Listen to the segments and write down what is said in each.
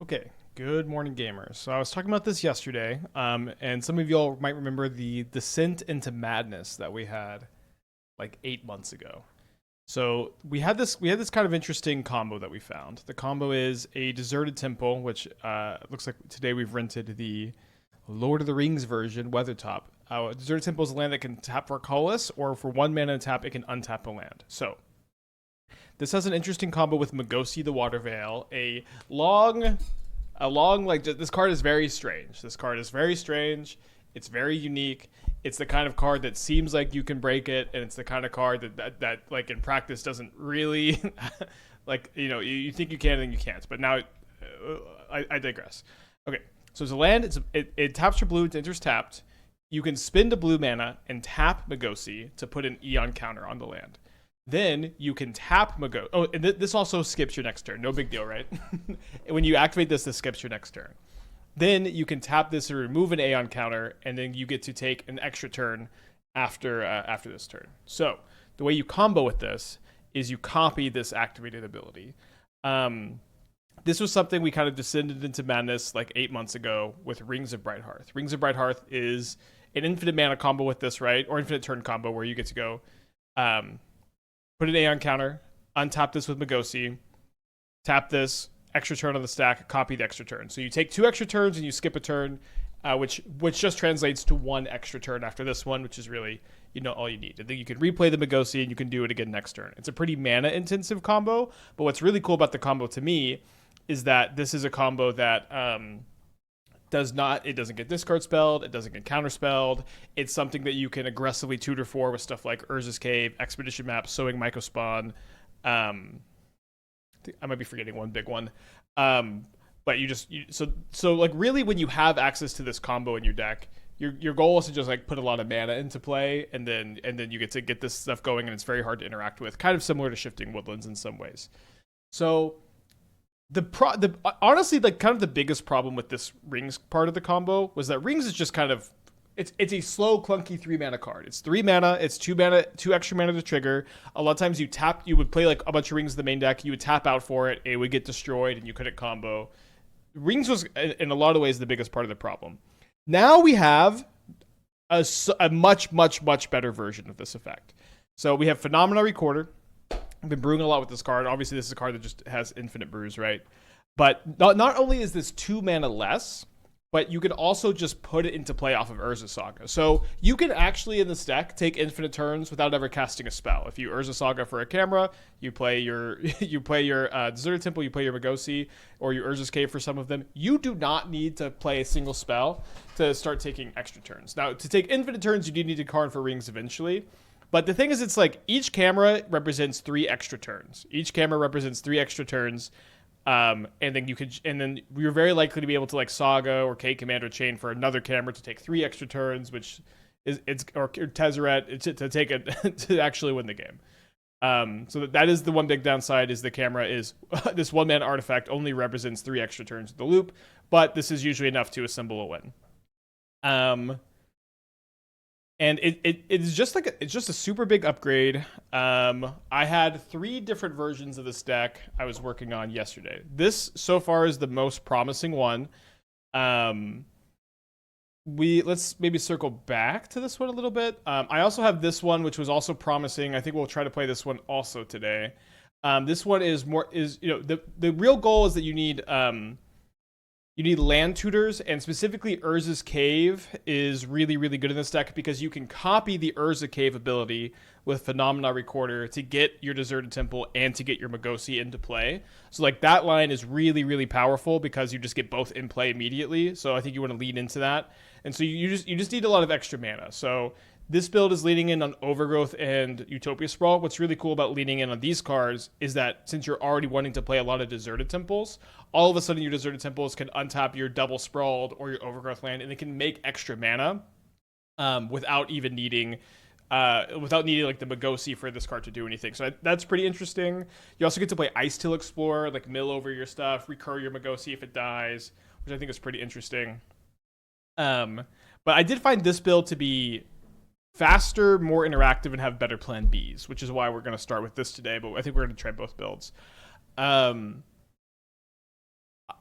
Okay, good morning, gamers. So I was talking about this yesterday, and some of y'all might remember the descent into madness that we had like 8 months ago. So we had this kind of interesting combo that we found. The combo is a deserted temple, which looks like today we've rented the Lord of the Rings version, Weathertop. Deserted temple is a land that can tap for a colorless, or for 1 mana and tap, it can untap a land. So this has an interesting combo with Magosi the Waterveil. This card is very strange. This card is very strange. It's very unique. It's the kind of card that seems like you can break it, and it's the kind of card that like in practice doesn't really like you think you can and you can't. But now I digress. Okay, so it's a land. It taps for blue. It enters tapped. You can spend a blue mana and tap Magosi to put an Eon counter on the land. Then you can tap Magosi. Oh, and this also skips your next turn. No big deal, right? When you activate this skips your next turn. Then you can tap this and remove an Aeon counter, and then you get to take an extra turn after this turn. So the way you combo with this is you copy this activated ability. This was something we kind of descended into madness like 8 months ago with Rings of Brighthearth. Rings of Brighthearth is an infinite mana combo with this, right? Or infinite turn combo where you get to go put an Aeon counter, untap this with Magosi, tap this, extra turn on the stack, copy the extra turn. So you take 2 extra turns and you skip a turn, which just translates to 1 extra turn after this one, which is really all you need. And then you can replay the Magosi and you can do it again next turn. It's a pretty mana intensive combo, but what's really cool about the combo to me is that this is a combo that it doesn't get discard spelled, it doesn't get counter spelled. It's something that you can aggressively tutor for with stuff like Urza's Cave, Expedition Map, Sowing Mycospawn. I might be forgetting one big one. But so like really when you have access to this combo in your deck, your goal is to just like put a lot of mana into play, and then you get to get this stuff going, and it's very hard to interact with, kind of similar to Shifting Woodlands in some ways. So honestly, like kind of the biggest problem with this Rings part of the combo was that Rings is just kind of it's a slow, clunky 3 mana card. It's 3 mana, it's 2 mana, 2 extra mana to trigger. A lot of times you would play like a bunch of Rings in the main deck, you would tap out for it, it would get destroyed, and you couldn't combo. Rings was in a lot of ways the biggest part of the problem. Now we have a much, much, much better version of this effect. So we have Phenomena Recorder. I've been brewing a lot with this card. Obviously, this is a card that just has infinite brews, right? But not only is this 2 mana less, but you can also just put it into play off of Urza Saga. So you can actually, in this deck, take infinite turns without ever casting a spell. If you Urza Saga for a camera, you play your Deserted Temple, you play your Magosi, or your Urza's Cave for some of them. You do not need to play a single spell to start taking extra turns. Now, to take infinite turns, you do need to Karn for Rings eventually. But the thing is, it's like each camera represents 3 extra turns. Each camera represents 3 extra turns. And then you're very likely to be able to like Saga or K Commander Chain for another camera to take 3 extra turns, which or Tezzeret to take it to actually win the game. So that is the one big downside, is the camera is this 1 mana artifact only represents 3 extra turns of the loop, but this is usually enough to assemble a win. And it's just a super big upgrade. I had 3 different versions of this deck I was working on yesterday. This so far is the most promising one. Let's maybe circle back to this one a little bit. I also have this one, which was also promising. I think we'll try to play this one also today. This one is the real goal is that you need land tutors, and specifically Urza's Cave is really, really good in this deck because you can copy the Urza Cave ability with Phenomena Recorder to get your Deserted Temple and to get your Magosi into play. So like that line is really, really powerful because you just get both in play immediately. So I think you want to lean into that. And so you just need a lot of extra mana. So this build is leaning in on Overgrowth and Utopia Sprawl. What's really cool about leaning in on these cards is that since you're already wanting to play a lot of Deserted Temples, all of a sudden your Deserted Temples can untap your Double Sprawled or your Overgrowth land, and they can make extra mana without even needing like the Magosi for this card to do anything. So that's pretty interesting. You also get to play Ice Till Explorer, like mill over your stuff, recur your Magosi if it dies, which I think is pretty interesting. But I did find this build to be faster, more interactive, and have better plan Bs, which is why we're going to start with this today, but I think we're going to try both builds.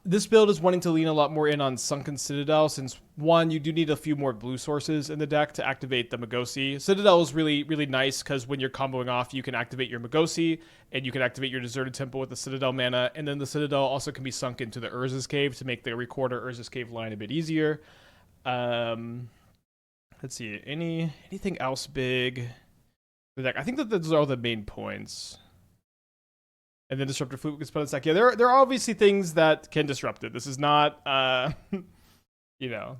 This build is wanting to lean a lot more in on Sunken Citadel, since one, you do need a few more blue sources in the deck to activate the Magosi. Citadel is really, really nice because when you're comboing off, you can activate your Magosi, and you can activate your Deserted Temple with the Citadel mana, and then the Citadel also can be sunk into the Urza's Cave to make the recorder Urza's Cave line a bit easier. Let's see, anything else big for the deck? I think that those are all the main points. And then Disruptor Flute gets put in stack. Yeah, there are obviously things that can disrupt it. This is not, you know,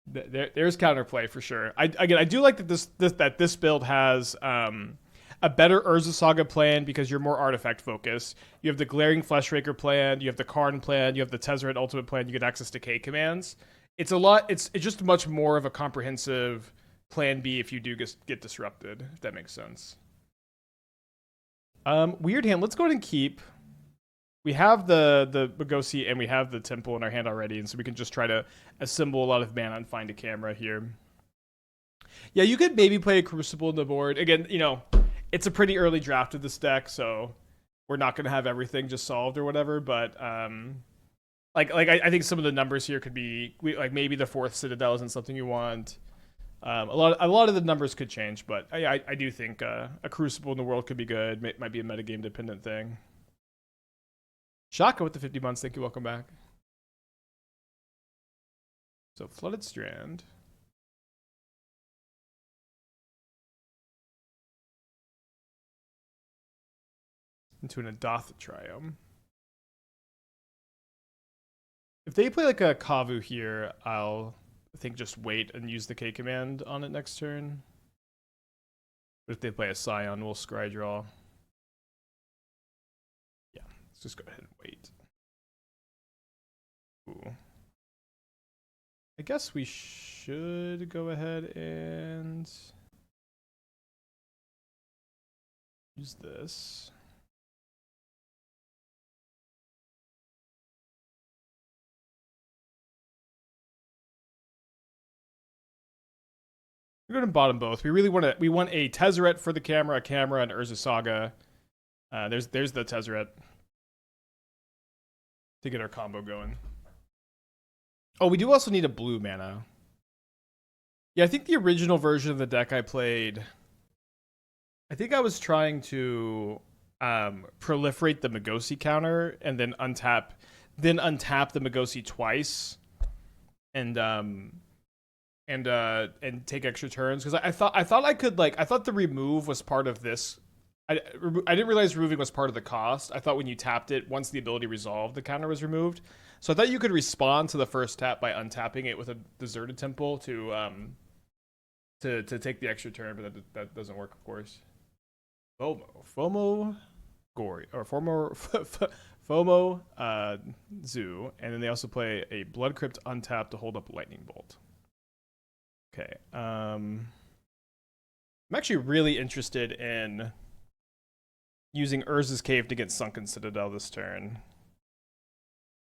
there's counterplay for sure. I do like that this build has a better Urza Saga plan because you're more artifact focused. You have the Glaring Fleshraker plan, you have the Karn plan, you have the Tezzeret Ultimate plan. You get access to K commands. It's a lot. It's just much more of a comprehensive plan B if you do get disrupted. If that makes sense. Weird hand. Let's go ahead and keep. We have the Magosi and we have the Temple in our hand already, and so we can just try to assemble a lot of mana and find a camera here. Yeah, you could maybe play a Crucible in the board. Again, you know, it's a pretty early draft of this deck, so we're not going to have everything just solved or whatever, but I think some of the numbers here could be like maybe the 4th Citadel isn't something you want. A lot of the numbers could change, but I do think a Crucible in the world could be good. Might be a metagame dependent thing. Shaka with the 50 months. Thank you. Welcome back. So Flooded Strand. Into an Adoth Triome. If they play like a Kavu here, I'll think just wait and use the K command on it next turn. But if they play a Scion, we'll scry draw. Yeah, let's just go ahead and wait. Ooh. I guess we should go ahead and use this. We're going to bottom both. We want a Tezzeret for the camera, a camera, and Urza Saga. There's the Tezzeret to get our combo going. Oh, we do also need a blue mana. Yeah, I think the original version of the deck I played, I think I was trying to proliferate the Magosi counter and then untap the Magosi twice, and take extra turns, because I thought I could, like, I thought the remove was part of this. I didn't realize removing was part of the cost. I thought when you tapped it, once the ability resolved, the counter was removed. So I thought you could respond to the first tap by untapping it with a Deserted Temple to take the extra turn, but that doesn't work, of course. FOMO Gory, or FOMO Zoo, and then they also play a Blood Crypt untap to hold up Lightning Bolt. Okay, I'm actually really interested in using Urza's Cave to get Sunken Citadel this turn.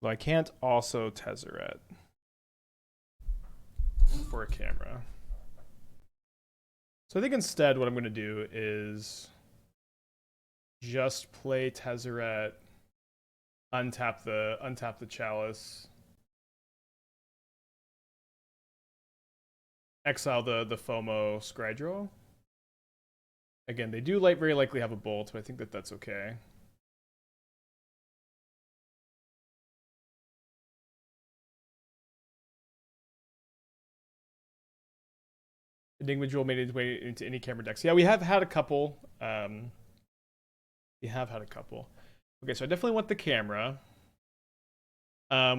But I can't also Tezzeret for a camera. So I think instead what I'm going to do is just play Tezzeret, untap the Chalice, exile the FOMO scry draw. Again, they do very likely have a bolt, but I think that's okay. Enigma Jewel made its way into any camera decks. Yeah, we have had a couple. Okay, so I definitely want the camera.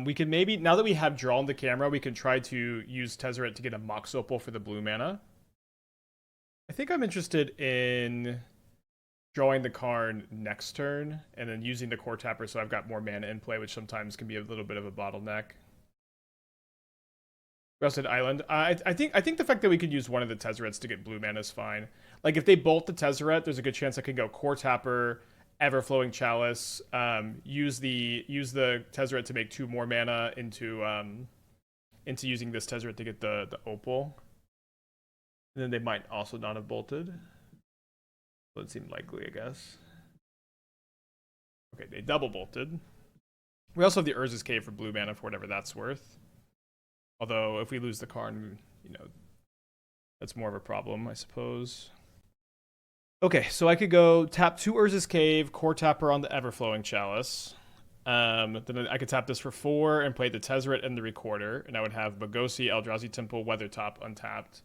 We can maybe, now that we have drawn the camera, we can try to use Tezzeret to get a Mox Opal for the blue mana. I think I'm interested in drawing the Karn next turn and then using the Coretapper so I've got more mana in play, which sometimes can be a little bit of a bottleneck. We also had Island. I think the fact that we could use one of the Tezzerets to get blue mana is fine. Like, if they bolt the Tezzeret, there's a good chance I can go Coretapper, Everflowing Chalice, use the Tezzeret to make 2 more mana into using this Tezzeret to get the Opal. And then they might also not have bolted. So it seemed likely, I guess. Okay, they double bolted. We also have the Urza's Cave for blue mana for whatever that's worth. Although, if we lose the Karn, you know, that's more of a problem, I suppose. Okay, so I could go tap 2 Urza's Cave, Coretapper on the Everflowing Chalice. Then I could tap this for 4 and play the Tezzeret and the Recorder, and I would have Magosi, Eldrazi Temple, Weathertop untapped.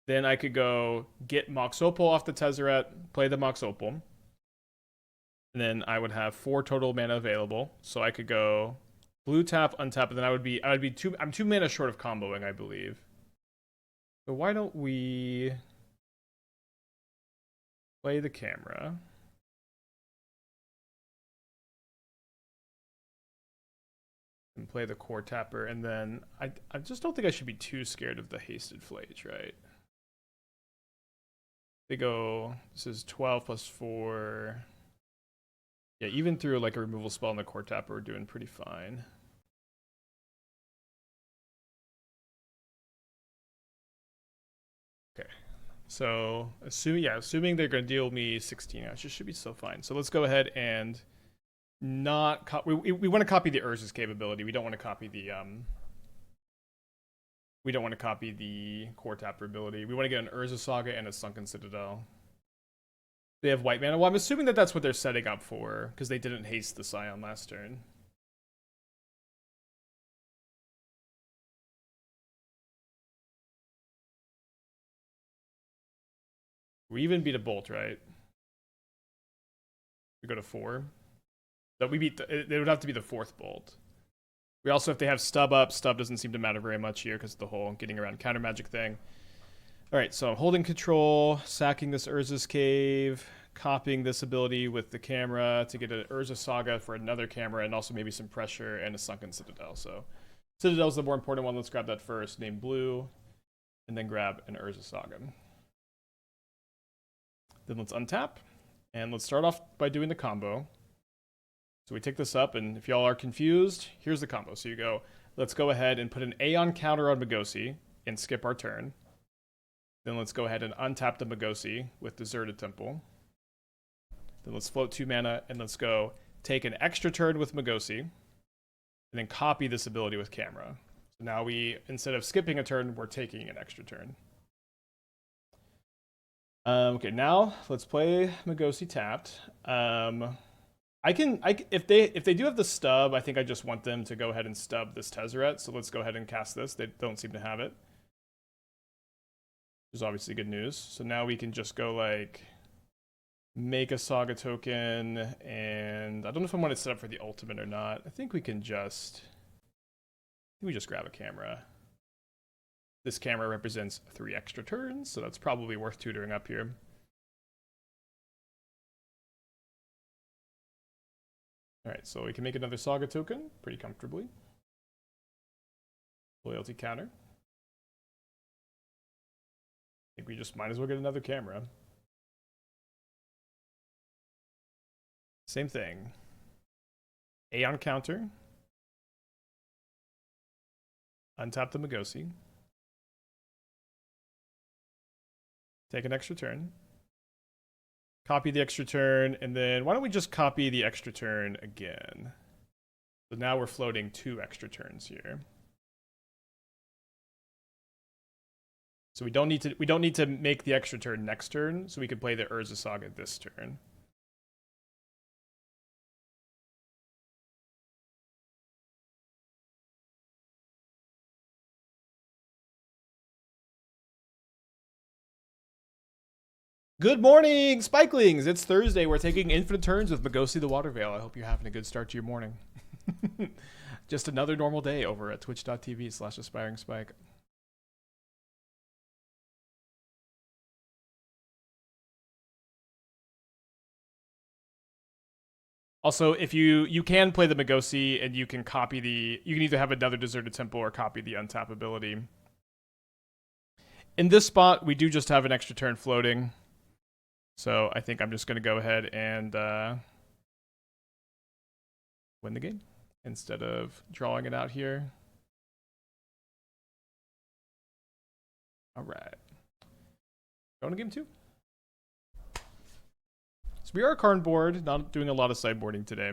Then I could go get Mox Opal off the Tezzeret, play the Mox Opal. And then I would have 4 total mana available. So I could go blue tap, untap, and then I'm 2 mana short of comboing, I believe. So why don't we play the camera? And play the Coretapper, and then I just don't think I should be too scared of the Hasted Flage, right? They go, this is 12 plus 4. Yeah, even through like a removal spell on the Coretapper, we're doing pretty fine. Okay, so assuming they're going to deal me 16, I should be so fine. So let's go ahead and not we want to copy the Urza's capability. We don't want to copy the Coretapper ability. We want to get an Urza Saga and a Sunken Citadel. They have white mana. Well, I'm assuming that that's what they're setting up for, because they didn't haste the Scion last turn. We even beat a Bolt, right? We go to 4. That we beat. It would have to be the 4th Bolt. We also, if they have Stub up, Stub doesn't seem to matter very much here because of the whole getting around counter magic thing. All right, so I'm holding control, sacking this Urza's Cave, copying this ability with the camera to get an Urza Saga for another camera, and also maybe some pressure and a Sunken Citadel. So Citadel's the more important one. Let's grab that first, name blue, and then grab an Urza Saga. Then let's untap, and let's start off by doing the combo. So we take this up, and if y'all are confused, here's the combo. So you go, let's go ahead and put an Aeon counter on Magosi and skip our turn. Then let's go ahead and untap the Magosi with Deserted Temple. Then let's float 2 mana, and let's go take an extra turn with Magosi, and then copy this ability with camera. So now we, instead of skipping a turn, we're taking an extra turn. Okay, now let's play Magosi tapped. If they do have the stub, I think I just want them to go ahead and stub this Tezzeret. So let's go ahead and cast this. They don't seem to have it, which is obviously good news. So now we can just go like make a Saga token, and I don't know if I want to set up for the ultimate or not. I think we just grab a camera. This camera represents 3 extra turns, so that's probably worth tutoring up here. All right, so we can make another Saga token pretty comfortably. Loyalty counter. I think we just might as well get another camera. Same thing. Aeon counter. Untap the Magosi. Take an extra turn. Copy the extra turn, and then why don't we just copy the extra turn again? So now we're floating 2 extra turns here. So we don't need to make the extra turn next turn, so we can play the Urza Saga this turn. Good morning, Spikelings! It's Thursday. We're taking infinite turns with Magosi the Waterveil. I hope you're having a good start to your morning. Just another normal day over at twitch.tv/aspiringspike. Also, if you can play the Magosi, and you can either have another Deserted Temple or copy the untap ability. In this spot, we do just have an extra turn floating. So I think I'm just going to go ahead and win the game instead of drawing it out here. All right. Going to game 2. So we are a Karn board, not doing a lot of sideboarding today.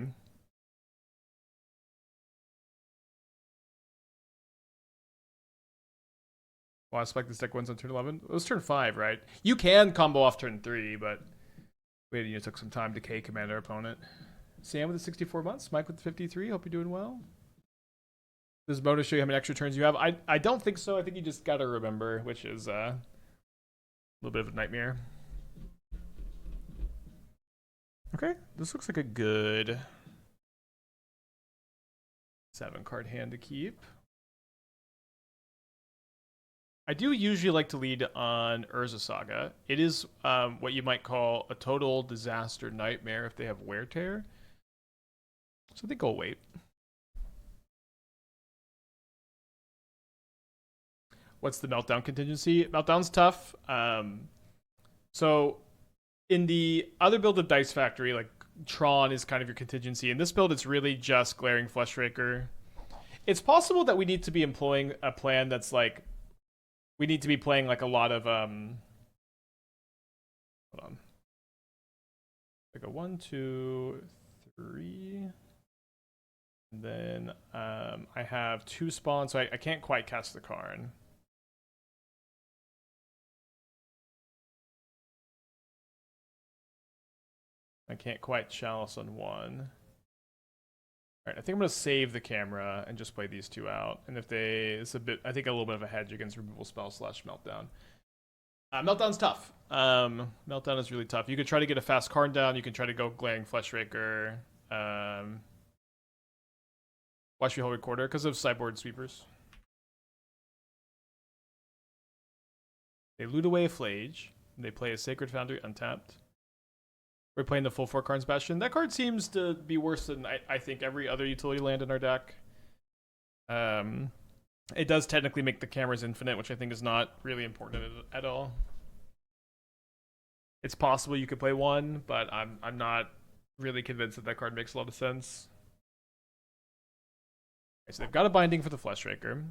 Well, I expect this deck wins on turn 11. It was turn 5, right? You can combo off turn 3, but wait, took some time to K command our opponent. Sam with the 64 months, Mike with the 53. Hope you're doing well. Does bonus show you how many extra turns you have? I don't think so. I think you just gotta remember, which is a little bit of a nightmare. Okay, this looks like a good 7-card hand to keep. I do usually like to lead on Urza Saga. It is what you might call a total disaster nightmare if they have Wear Tear. So I think I'll wait. What's the Meltdown contingency? Meltdown's tough. So in the other build of Dice Factory, like Tron is kind of your contingency. In this build, it's really just Glaring Fleshraker. It's possible that we need to be employing a plan that's like, we need to be playing like a lot of, hold on. Like a 1, 2, 3. And then I have 2 spawns, so I can't quite cast the Karn. I can't quite Chalice on 1. Alright, I think I'm going to save the camera and just play these 2 out. And if they... It's a bit... I think a little bit of a hedge against removal spell / Meltdown. Meltdown's tough. Meltdown is really tough. You could try to get a fast Karn down. You can try to go Glaring Fleshraker. Watch your whole recorder because of sideboard sweepers. They loot away a Flage. They play a Sacred Foundry untapped. We're playing the full 4 Karn's Bastion. That card seems to be worse than I think every other utility land in our deck. It does technically make the cameras infinite, which I think is not really important at all. It's possible you could play 1, but I'm not really convinced that card makes a lot of sense. Okay, so they've got a binding for the Fleshraker.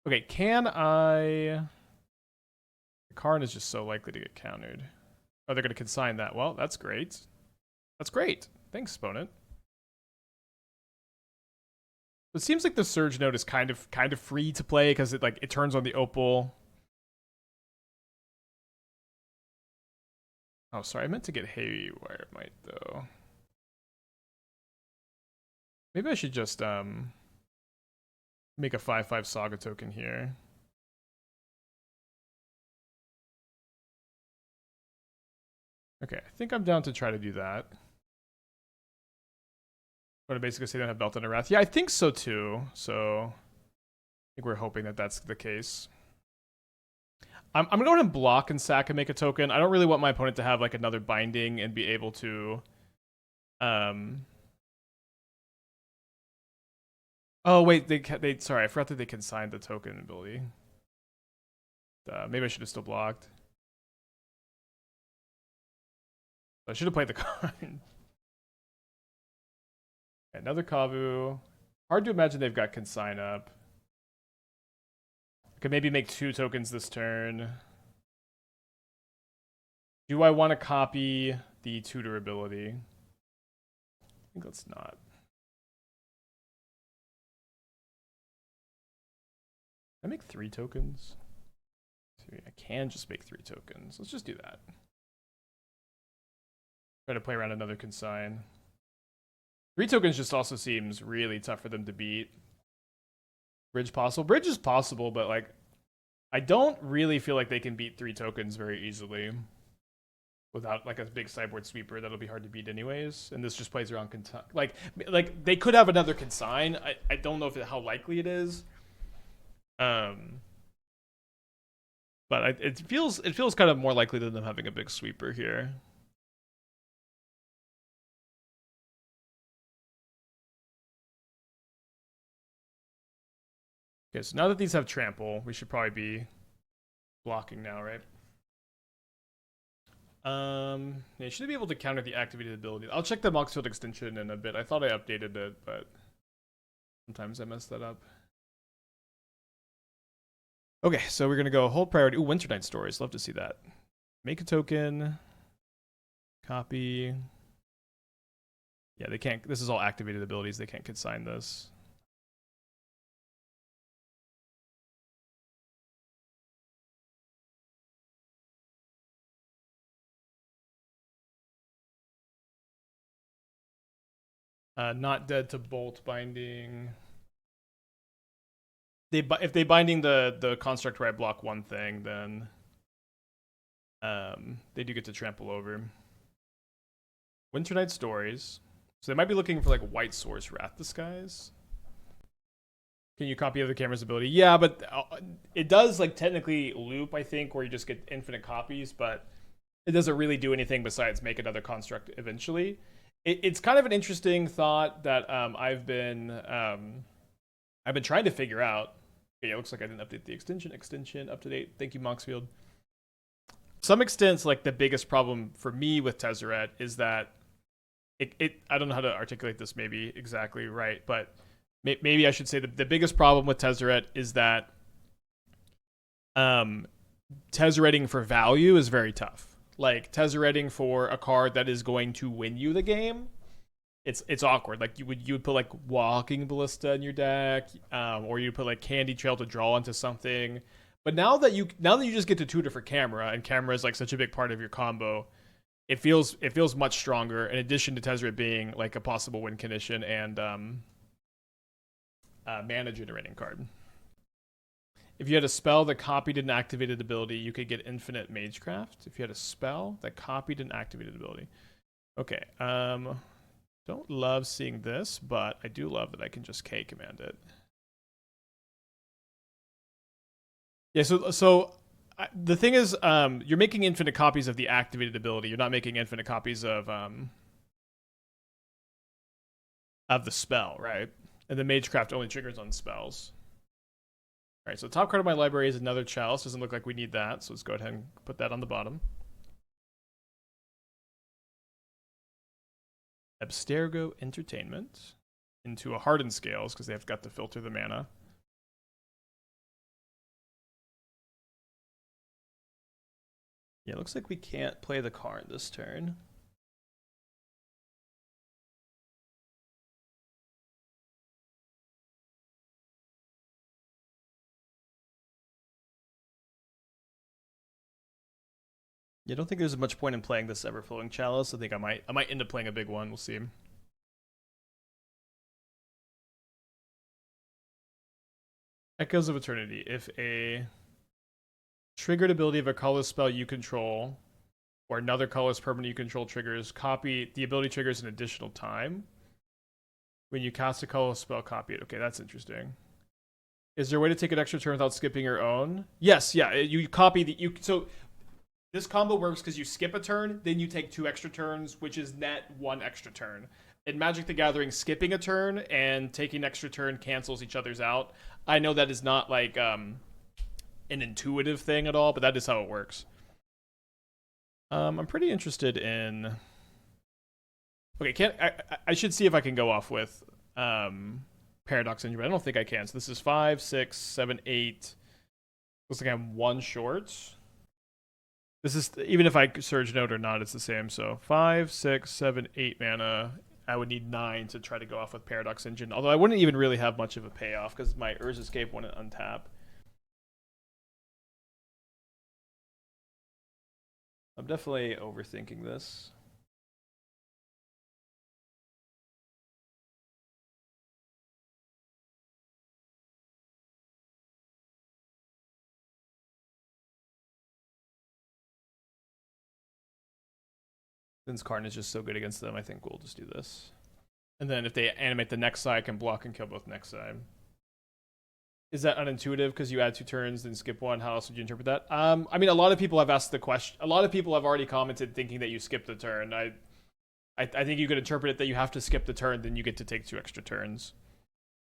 Okay, can I... Karn is just so likely to get countered. Oh, they're going to consign that. Well, that's great. That's great. Thanks, Exponent. It seems like the Surge Node is kind of free to play because it turns on the Opal. Oh, sorry, I meant to get Haywire Might though. Maybe I should just make a 5/5 Saga token here. Okay, I think I'm down to try to do that. I'm going to basically say they don't have Belt and a Wrath. Yeah, I think so too. So I think we're hoping that that's the case. I'm going to go ahead and block and sack and make a token. I don't really want my opponent to have like another binding and be able to... Oh, wait, they sorry, I forgot that they consigned the token ability. Maybe I should have still blocked. I should have played the card. Another Kavu. Hard to imagine they've got consign up. I could maybe make 2 tokens this turn. Do I want to copy the tutor ability? I think let's not. I make 3 tokens. I can just make 3 tokens. Let's just do that. Try to play around another consign. 3 tokens just also seems really tough for them to beat. Bridge possible. Bridge is possible, but like I don't really feel like they can beat 3 tokens very easily without like a big sideboard sweeper. That'll be hard to beat anyways. And this just plays around like they could have another consign. I don't know how likely it is. But it feels kind of more likely than them having a big sweeper here. Okay, so now that these have trample, we should probably be blocking now, right? Yeah, should be able to counter the activated ability. I'll check the Mox Field extension in a bit. I thought I updated it, but sometimes I mess that up. Okay, so we're gonna go hold priority. Ooh, Winter Night Stories. Love to see that. Make a token. Copy. Yeah, they can't. This is all activated abilities. They can't consign this. Not dead to bolt binding. If they binding the construct where I block one thing, then they do get to trample over. Winternight Stories. So they might be looking for like White Source Wrath Disguise. Can you copy other camera's ability? Yeah, but it does like technically loop, I think, where you just get infinite copies, but it doesn't really do anything besides make another construct eventually. It's kind of an interesting thought that I've been trying to figure out. Okay, it looks like I didn't update the extension up to date. Thank you, Moxfield. To some extent, like the biggest problem for me with Tezzeret is that I don't know how to articulate this maybe exactly right, but maybe I should say the biggest problem with Tezzeret is that Tezzereting for value is very tough. Like Tezzereting for a card that is going to win you the game, it's awkward. Like you would put like Walking Ballista in your deck, or you put like Candy Trail to draw into something. But now that you just get to tutor for camera, and camera is like such a big part of your combo, it feels much stronger. In addition to Tezzeret being like a possible win condition and mana generating card. If you had a spell that copied an activated ability, you could get infinite Magecraft. If you had a spell that copied an activated ability. Okay. Don't love seeing this, but I do love that I can just K command it. Yeah, so the thing is, you're making infinite copies of the activated ability. You're not making infinite copies of the spell, right? And the Magecraft only triggers on spells. All right, so the top card of my library is another Chalice. Doesn't look like we need that, so let's go ahead and put that on the bottom. Abstergo Entertainment into a Hardened Scales because they've got to filter the mana. Yeah, it looks like we can't play the Karn this turn. Yeah, I don't think there's much point in playing this Everflowing Chalice. I think I might end up playing a big one. We'll see. Echoes of Eternity. If a triggered ability of a colorless spell you control or another colorless permanent you control triggers, copy the ability triggers an additional time. When you cast a colorless spell, copy it. Okay, that's interesting. Is there a way to take an extra turn without skipping your own? Yes, yeah. You copy the so this combo works because you skip a turn, then you take 2 extra turns, which is net 1 extra turn. In Magic the Gathering, skipping a turn and taking an extra turn cancels each other's out. I know that is not like an intuitive thing at all, but that is how it works. I'm pretty interested in. Okay, I should see if I can go off with Paradox Engine, but I don't think I can. So this is 5, 6, 7, 8. Looks like I'm 1 short. This is, even if I Surge Note or not, it's the same. So 5, 6, 7, 8 mana. I would need 9 to try to go off with Paradox Engine. Although I wouldn't even really have much of a payoff because my Urza Escape wouldn't untap. I'm definitely overthinking this. Since Karn is just so good against them, I think we'll just do this. And then if they animate the next side, I can block and kill both next side. Is that unintuitive because you add 2 turns then skip 1? How else would you interpret that? I mean, a lot of people have asked the question. A lot of people have already commented thinking that you skip the turn. I think you could interpret it that you have to skip the turn, then you get to take 2 extra turns.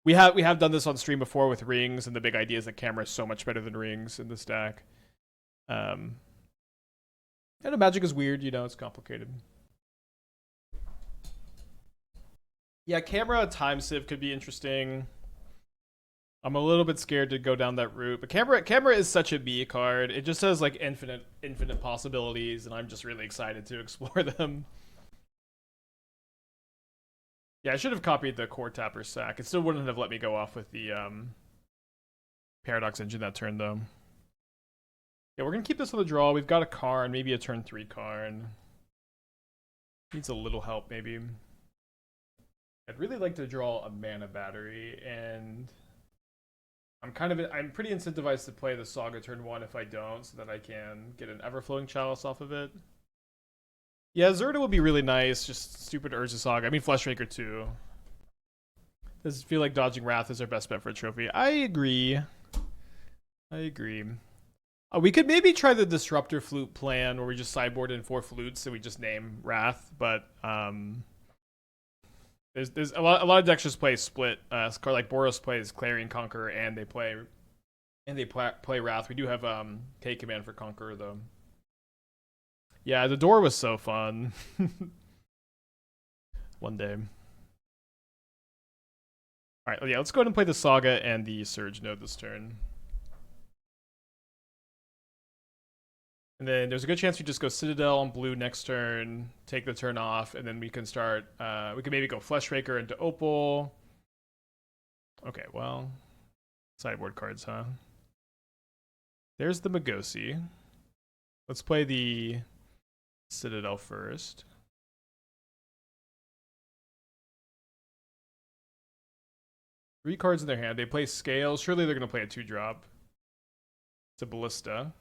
We have done this on stream before with Rings, and the big idea is that camera is so much better than Rings in this deck. And Magic is weird, you know, it's complicated. Yeah, camera time sieve could be interesting. I'm a little bit scared to go down that route, but camera is such a B card. It just has like infinite possibilities, and I'm just really excited to explore them. Yeah, I should have copied the Coretapper sack. It still wouldn't have let me go off with the Paradox Engine that turn though. Yeah, we're gonna keep this on the draw. We've got a Karn, maybe a turn 3 Karn. Needs a little help maybe. I'd really like to draw a mana battery, and I'm pretty incentivized to play the Saga turn 1 if I don't, so that I can get an Everflowing Chalice off of it. Yeah, Zerda would be really nice, just stupid Urza Saga. I mean, Fleshraker too. Does feel like dodging Wrath is our best bet for a trophy. I agree. I agree. We could maybe try the Disruptor Flute plan where we just sideboard in 4 flutes and we just name Wrath, but there's a lot of decks just play split. Like Boros plays Clarion Conqueror and they play Wrath. We do have K command for Conqueror though. Yeah, the door was so fun. One day. All right, yeah, let's go ahead and play the Saga and the Surge node this turn. And then there's a good chance we just go Citadel on blue next turn, take the turn off, and then we can start. We can maybe go Fleshraker into Opal. Okay, well, sideboard cards, huh? There's the Magosi. Let's play the Citadel first. Three cards in their hand. They play Scale. Surely they're going to play a 2-drop. It's a Ballista.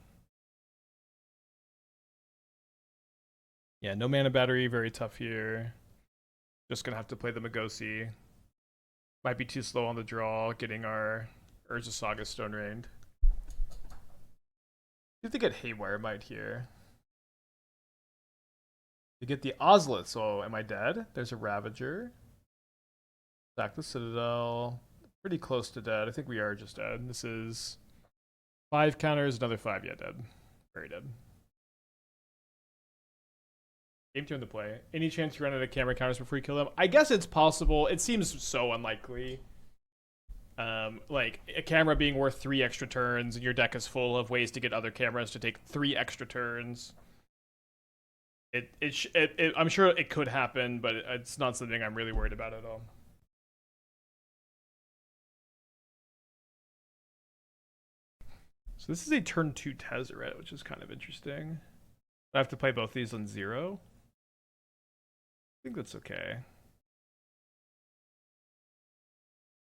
Yeah, no mana battery. Very tough here. Just going to have to play the Magosi. Might be too slow on the draw, getting our Urza Saga Stone Rained. I think they get Haywire Might here. We get the Ozlith, so am I dead? There's a Ravager. Sack the Citadel. Pretty close to dead. I think we are just dead. This is 5 counters, another 5. Yeah, dead. Very dead. Game 2 in the play. Any chance you run out of camera counters before you kill them? I guess it's possible. It seems so unlikely. Like a camera being worth 3 extra turns, and your deck is full of ways to get other cameras to take 3 extra turns. I'm sure it could happen, but it's not something I'm really worried about at all. So this is a turn 2 Tezzeret, which is kind of interesting. I have to play both these on 0. I think that's okay.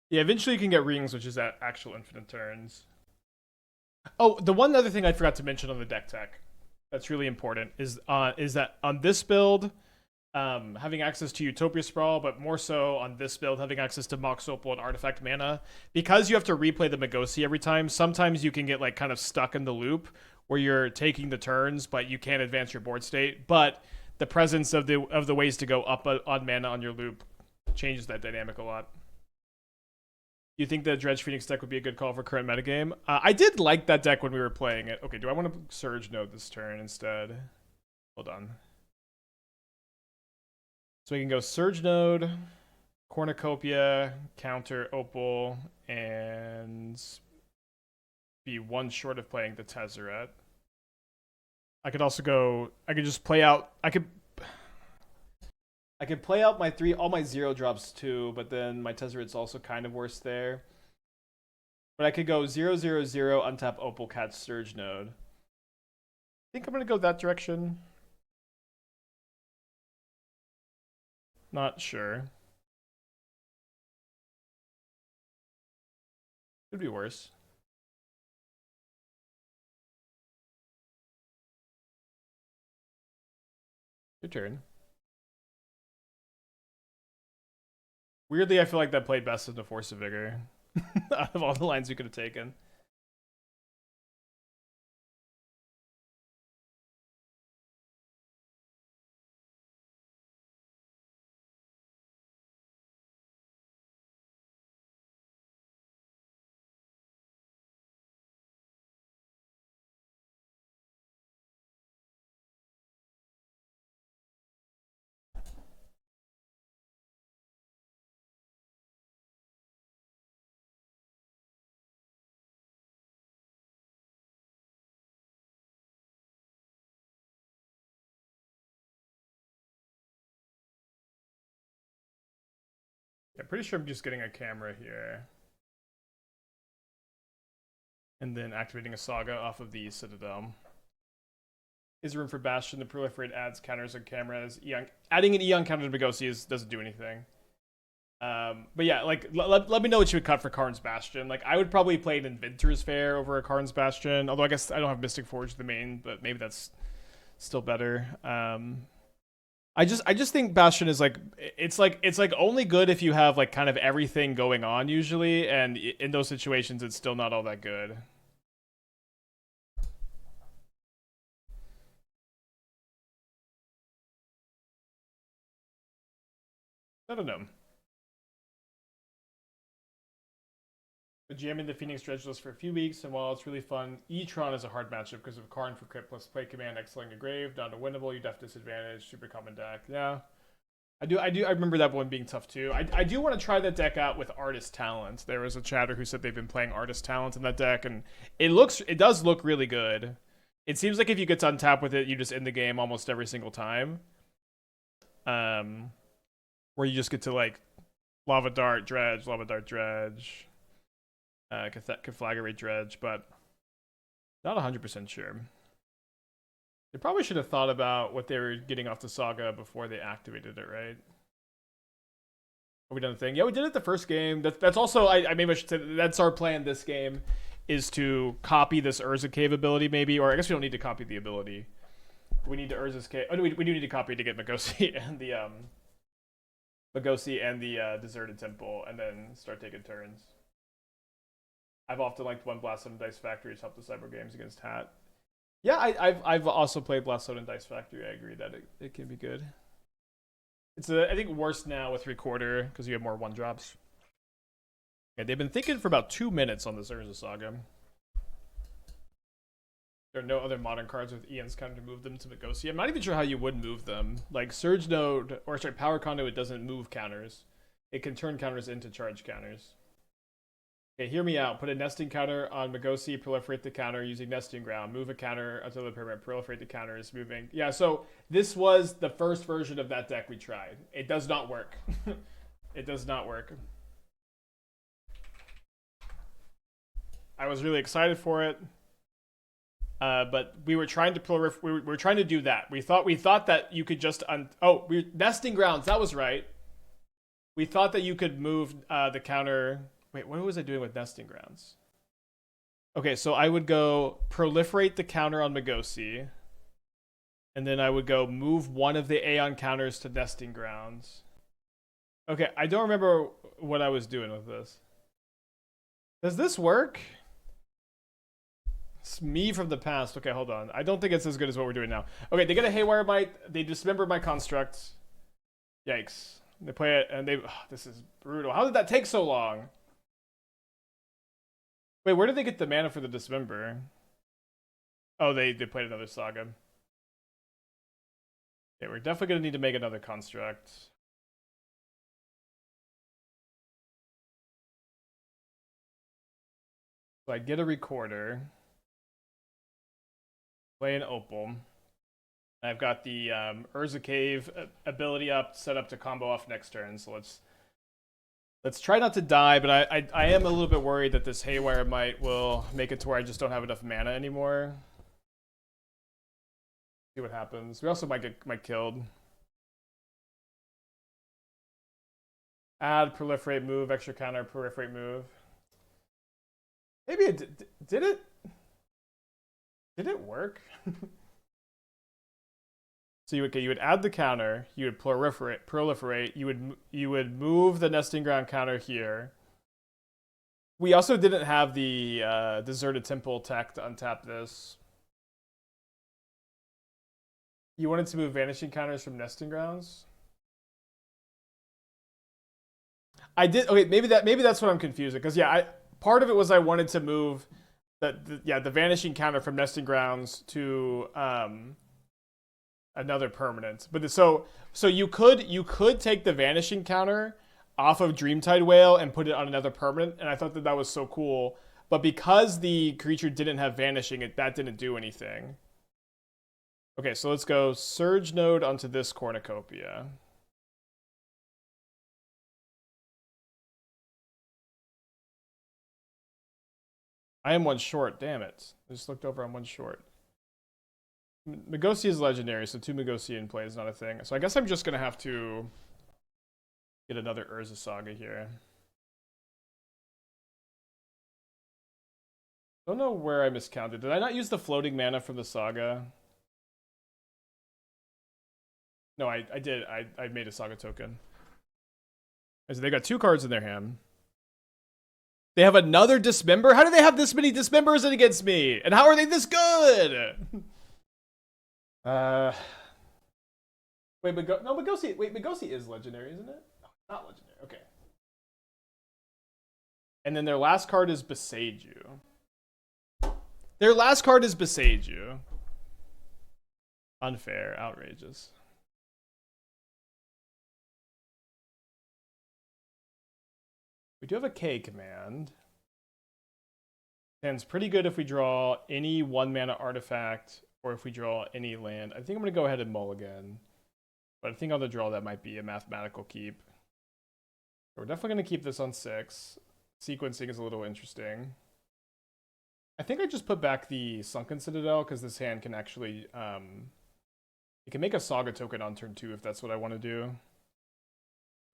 Yeah, eventually you can get Rings, which is at actual infinite turns. Oh, the one other thing I forgot to mention on the deck tech that's really important is that on this build, having access to Utopia Sprawl, but more so on this build, having access to Mox Opal and Artifact Mana, because you have to replay the Magosi every time, sometimes you can get like kind of stuck in the loop where you're taking the turns, but you can't advance your board state. But the presence of the ways to go up on mana on your loop changes that dynamic a lot. You think the Dredge Phoenix deck would be a good call for current metagame? I did like that deck when we were playing it. Okay, do I want to Surge Node this turn instead? Hold on. So we can go Surge Node, Cornucopia, counter Opal, and be 1 short of playing the Tezzeret. I could also go. I could just play out. I could play out all my 0 drops too, but then my Tezzeret's also kind of worse there. But I could go 0, 0, 0, untap Opal, catch Surge Node. I think I'm gonna go that direction. Not sure. Could be worse. Your turn. Weirdly, I feel like that played best in the Force of Vigor out of all the lines we could have taken. I'm pretty sure I'm just getting a camera here. And then activating a Saga off of the Citadel. Is room for Bastion to proliferate adds counters on cameras. Adding an Eon counter to Magosi doesn't do anything. But yeah, like let me know what you would cut for Karn's Bastion. Like I would probably play an Inventor's Fair over a Karn's Bastion. Although I guess I don't have Mystic Forge the main, but maybe that's still better. I just think Bastion is like it's like only good if you have like kind of everything going on usually, and in those situations it's still not all that good. I don't know. But jamming the Phoenix Dredgeless for a few weeks, and while it's really fun, E-Tron is a hard matchup because of Karn for Crypt plus play command, exiling a grave, down to winnable, you'd have disadvantage, super common deck. Yeah. I remember that one being tough too. I do want to try that deck out with Artist Talent. There was a chatter who said they've been playing Artist Talent in that deck, and it does look really good. It seems like if you get to untap with it, you just end the game almost every single time. Where you just get to like Lava Dart Dredge, Conflagrate Dredge, but not 100% sure. They probably should have thought about what they were getting off the Saga before they activated it, right? Have we done the thing? Yeah, we did it the first game. That's also, maybe I should say, that's our plan this game, is to copy this Urza Cave ability maybe, or I guess we don't need to copy the ability. We need to Urza's Cave. Oh, no, we do need to copy to get Magosi and the Deserted Temple, and then start taking turns. I've often liked one Blast Zone and Dice Factory to help the cyber games against Hat. Yeah, I've also played Blast Zone and Dice Factory. I agree that it can be good. It's I think worse now with Recorder because you have more 1-drops. Yeah, they've been thinking for about 2 minutes on this Urza Saga. There are no other modern cards with Ian's counter to move them to Magosi. I'm not even sure how you would move them. Like Surge Node, or sorry, Power Conduit doesn't move counters. It can turn counters into charge counters. Okay, hear me out. Put a nesting counter on Magosi, proliferate the counter using nesting ground. Move a counter until the permanent, proliferate the counter is moving. Yeah, so this was the first version of that deck we tried. It does not work. It does not work. I was really excited for it. But we were trying to we were trying to do that. We thought that you could just nesting grounds. That was right. We thought that you could move the counter. Wait, what was I doing with nesting grounds? Okay, so I would go proliferate the counter on Magosi, and then I would go move one of the Aeon counters to nesting grounds. Okay, I don't remember what I was doing with this. Does this work? It's me from the past. Okay, hold on. I don't think it's as good as what we're doing now. Okay, they get a Haywire Bite. They dismember my construct. Yikes. They play it, and this is brutal. How did that take so long? Wait, where did they get the mana for the dismember? Oh, they played another Saga. Okay, we're definitely going to need to make another construct. So I get a Recorder. Play an Opal. I've got the Urza Cave ability up, set up to combo off next turn. So let's try not to die, but I am a little bit worried that this Haywire Might will make it to where I just don't have enough mana anymore. See what happens. We also might get killed. Add, proliferate, move, extra counter, proliferate, move. Maybe it did it? Did it work? So you would add the counter, you would proliferate, you would move the nesting ground counter here. We also didn't have the Deserted Temple tech to untap this. You wanted to move vanishing counters from nesting grounds? I did. Okay, maybe that's what I'm confusing, because yeah, part of it was I wanted to move the vanishing counter from nesting grounds to another permanent. But so you could take the vanishing counter off of Dreamtide Whale and put it on another permanent, and I thought that was so cool. But because the creature didn't have vanishing, that didn't do anything. Okay, so let's go Surge Node onto this Cornucopia. I am one short, damn it. I just looked over, I'm one short. Magosi is legendary, so 2 Magosi in play is not a thing. So I guess I'm just going to have to Get another Urza Saga here. Don't know where I miscounted. Did I not use the floating mana from the Saga? No, I did. I made a Saga token. So they got 2 cards in their hand. They have another Dismember? How do they have this many Dismembers against me? And how are they this good? Wait, Magosi is legendary, isn't it? No, not legendary. Okay. And then their last card is Beside You. Their last card is Beside You. Unfair, outrageous. We do have a K command. And it's pretty good if we draw any 1-mana artifact or if we draw any land. I think I'm going to go ahead and mulligan. But I think on the draw that might be a mathematical keep. We're definitely going to keep this on 6. Sequencing is a little interesting. I think I just put back the Sunken Citadel because this hand can actually... it can make a Saga token on turn 2 if that's what I want to do.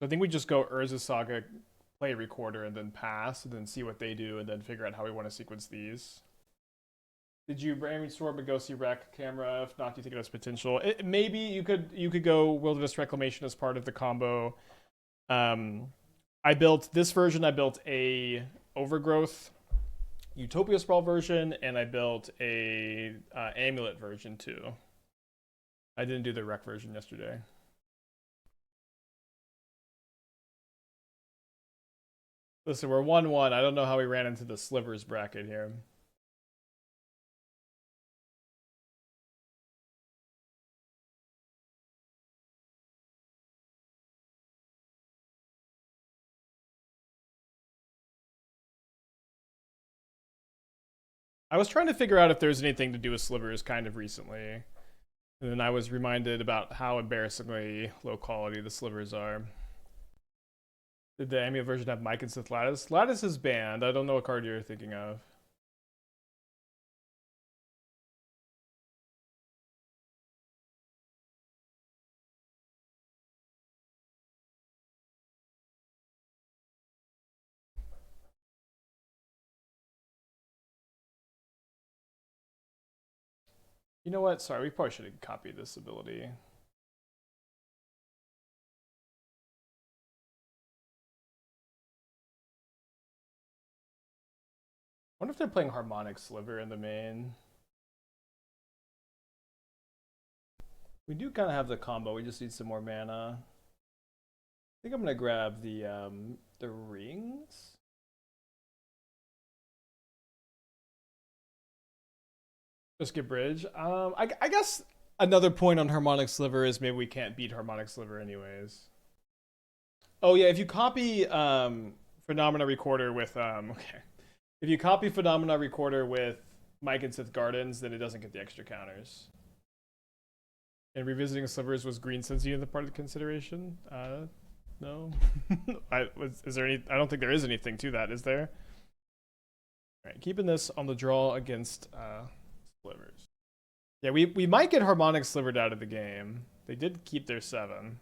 So I think we just go Urza Saga, play Recorder, and then pass, and then see what they do, and then figure out how we want to sequence these. Did you brainstorm Magosi Rec camera? If not, do you think it has potential? Maybe you could go Wilderness Reclamation as part of the combo. I built this version. I built a Overgrowth Utopia Sprawl version, and I built a Amulet version too. I didn't do the Rec version yesterday. Listen, we're 1-1. I don't know how we ran into the Slivers bracket here. I was trying to figure out if there's anything to do with Slivers kind of recently. And then I was reminded about how embarrassingly low quality the Slivers are. Did the Amulet version have Mike and Sith Lattice? Lattice is banned. I don't know what card you're thinking of. You know what? Sorry, we probably should have copied this ability. I wonder if they're playing Harmonic Sliver in the main. We do kind of have the combo. We just need some more mana. I think I'm gonna grab the rings. Just get bridge. I guess another point on Harmonic Sliver is maybe we can't beat Harmonic Sliver anyways. Oh yeah, if you copy Phenomena Recorder with okay. If you copy Phenomena Recorder with Mike and Sith Gardens, then it doesn't get the extra counters. And revisiting Slivers was green sensitive the part of the consideration? No. Is there any? I don't think there is anything to that, is there? All right, keeping this on the draw against Slivers. Yeah, we might get Harmonic Slivered out of the game. They did keep their 7.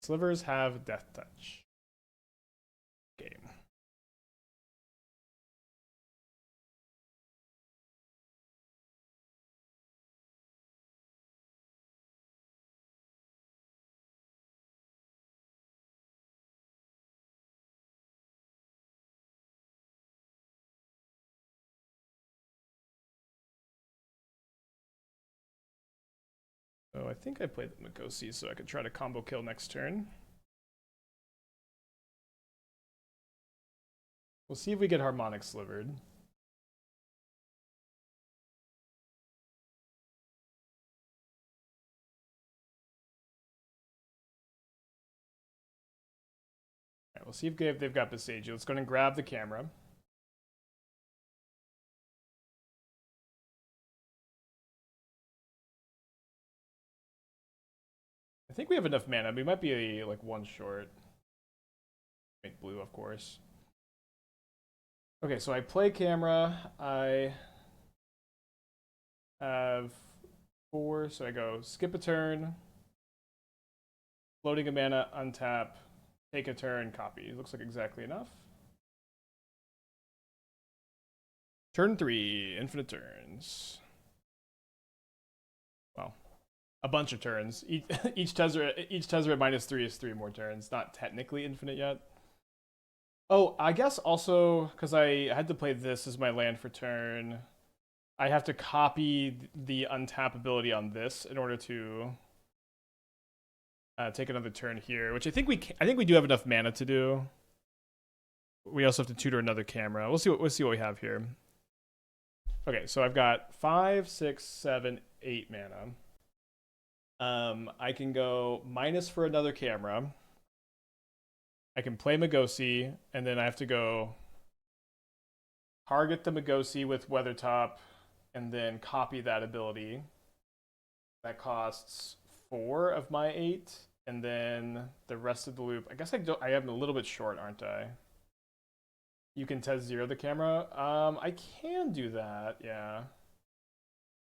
Slivers have Death Touch. Game. So I think I played the Magosi so I could try to combo kill next turn. We'll see if we get Harmonic Slivered. Alright, we'll see if they've got Beside You. Let's go ahead and grab the camera. I think we have enough mana. We might be like 1 short. Make blue, of course. Okay, so I play camera. I have 4, so I go skip a turn, floating a mana, untap, take a turn, copy. Looks like exactly enough. Turn 3, infinite turns. Well, a bunch of turns. Each Tezzeret minus 3 is 3 more turns. Not technically infinite yet. Oh, I guess also because I had to play this as my land for turn, I have to copy the untap ability on this in order to take another turn here, which I think we do have enough mana to do. We also have to tutor another camera. We'll see what we have here. Okay, so I've got 5, 6, 7, 8 mana. I can go minus for another camera. I can play Magosi, and then I have to go target the Magosi with Weathertop, and then copy that ability. That costs 4 of my 8, and then the rest of the loop. I guess I am a little bit short, aren't I? You can test 0 the camera. I can do that, yeah.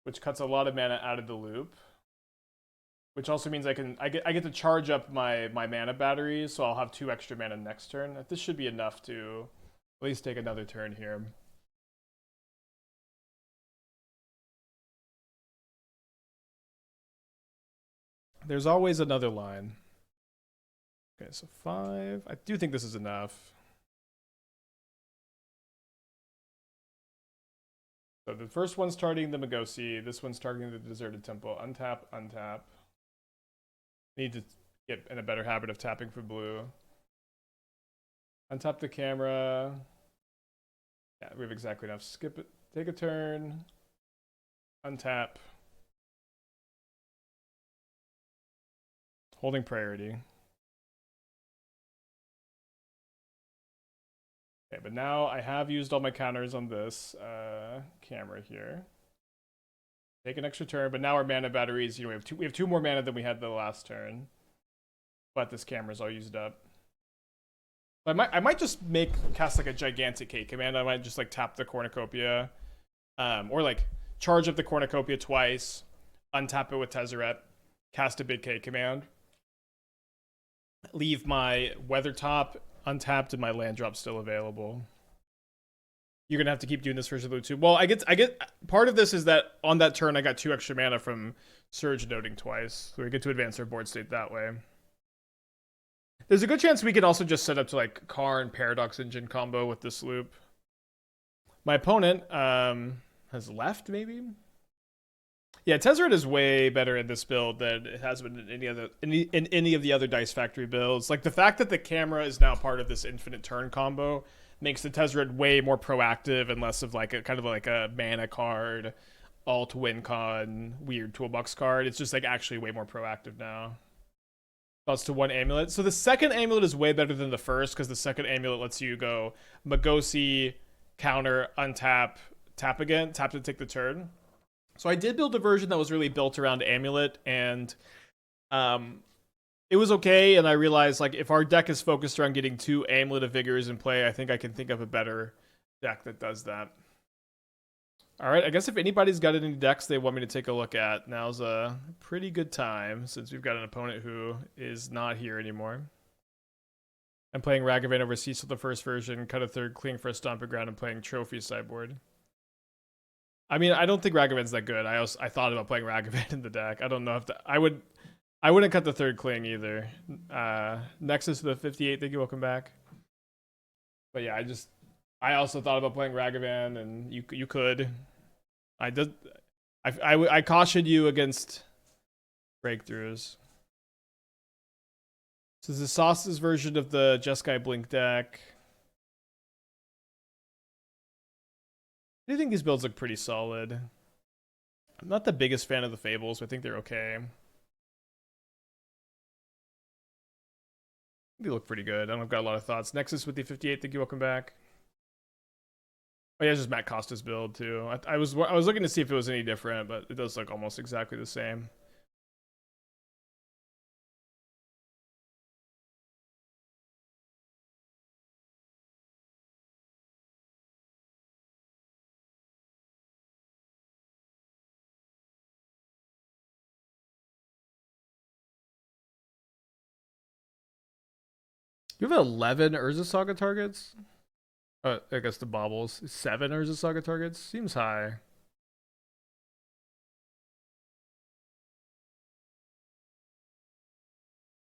Which cuts a lot of mana out of the loop. Which also means I get to charge up my mana batteries, so I'll have 2 extra mana next turn. This should be enough to at least take another turn here. There's always another line. Okay, so 5. I do think this is enough. So the first one's targeting the Magosi. This one's targeting the Deserted Temple. Untap, untap. Need to get in a better habit of tapping for blue. Untap the camera. Yeah, we have exactly enough. Skip it. Take a turn. Untap. Holding priority. Okay, but now I have used all my counters on this camera here. Take an extra turn, but now our mana batteries, we have two more mana than we had the last turn. But this camera's all used up. I might just cast like a gigantic K command. I might just like tap the Cornucopia. Or like charge up the Cornucopia twice, untap it with Tezzeret, cast a big K command. Leave my Weathertop untapped and my land drop still available. You're gonna have to keep doing this for Zulu too. Well, I get part of this is that on that turn I got 2 extra mana from Surge noting twice, so we get to advance our board state that way. There's a good chance we could also just set up to like Karn Paradox Engine combo with this loop. My opponent has left maybe. Yeah, Tezzeret is way better in this build than it has been in any of the other Dice Factory builds. Like the fact that the camera is now part of this infinite turn combo makes the Tezzeret way more proactive and less of like a kind of like a mana card, alt win con, weird toolbox card. It's just like actually way more proactive now. Plus to 1 amulet. So the second amulet is way better than the first because the second amulet lets you go Magosi, counter, untap, tap again, tap to take the turn. So I did build a version that was really built around amulet, and it was okay. And I realized like if our deck is focused around getting 2 Amulet of Vigors in play, I think I can think of a better deck that does that. All right, I guess if anybody's got any decks they want me to take a look at, now's a pretty good time since we've got an opponent who is not here anymore. I'm playing Ragavan over Cecil the first version, cut a third, clearing for a stomping ground, and playing Trophy sideboard. I mean, I don't think Ragavan's that good. I thought about playing Ragavan in the deck. I don't know if I wouldn't cut the third cling either. Nexus to the 58. Thank you. Welcome back. But yeah, I also thought about playing Ragavan, and you could. I cautioned you against breakthroughs. So this is Sauce's version of the Jeskai Blink deck. I do think these builds look pretty solid. I'm not the biggest fan of the Fables, but I think they're okay. They look pretty good. I don't have got a lot of thoughts. Nexus with the 58. Thank you. Welcome back. Oh yeah, it's just Matt Costa's build too. I was looking to see if it was any different, but it does look almost exactly the same. You have 11 Urza Saga targets? I guess the baubles. 7 Urza Saga targets? Seems high.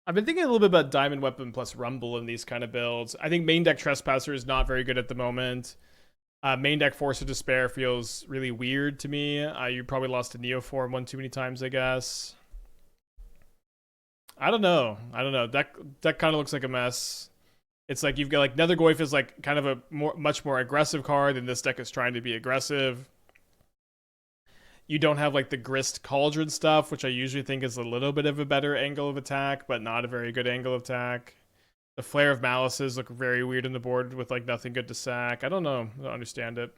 I've been thinking a little bit about Diamond Weapon plus Rumble in these kind of builds. I think main deck Trespasser is not very good at the moment. Main deck Force of Despair feels really weird to me. You probably lost to Neoform one too many times, I guess. I don't know. Deck kind of looks like a mess. It's like you've got like Nethergoyf is like kind of a much more aggressive card, and this deck is trying to be aggressive. You don't have like the Grist Cauldron stuff, which I usually think is a little bit of a better angle of attack, but not a very good angle of attack. The Flare of Malices look very weird on the board with like nothing good to sack. I don't know. I don't understand it.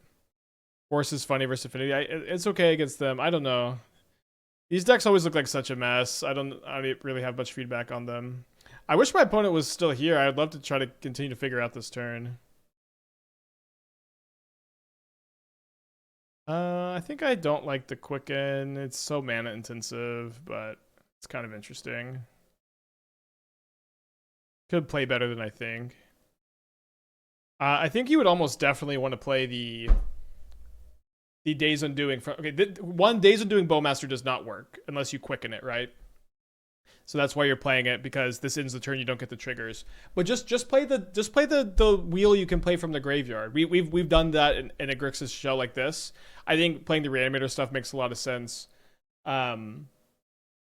Force is funny versus Affinity. It's okay against them. I don't know. These decks always look like such a mess. I don't really have much feedback on them. I wish my opponent was still here. I'd love to try to continue to figure out this turn. I think I don't like the Quicken. It's so mana intensive, but it's kind of interesting. Could play better than I think. I think you would almost definitely want to play the Days Undoing. One Days Undoing Bowmaster does not work unless you Quicken it, right? So that's why you're playing it, because this ends the turn, you don't get the triggers. But just play the wheel you can play from the graveyard. We've done that in a Grixis shell like this. I think playing the Reanimator stuff makes a lot of sense. But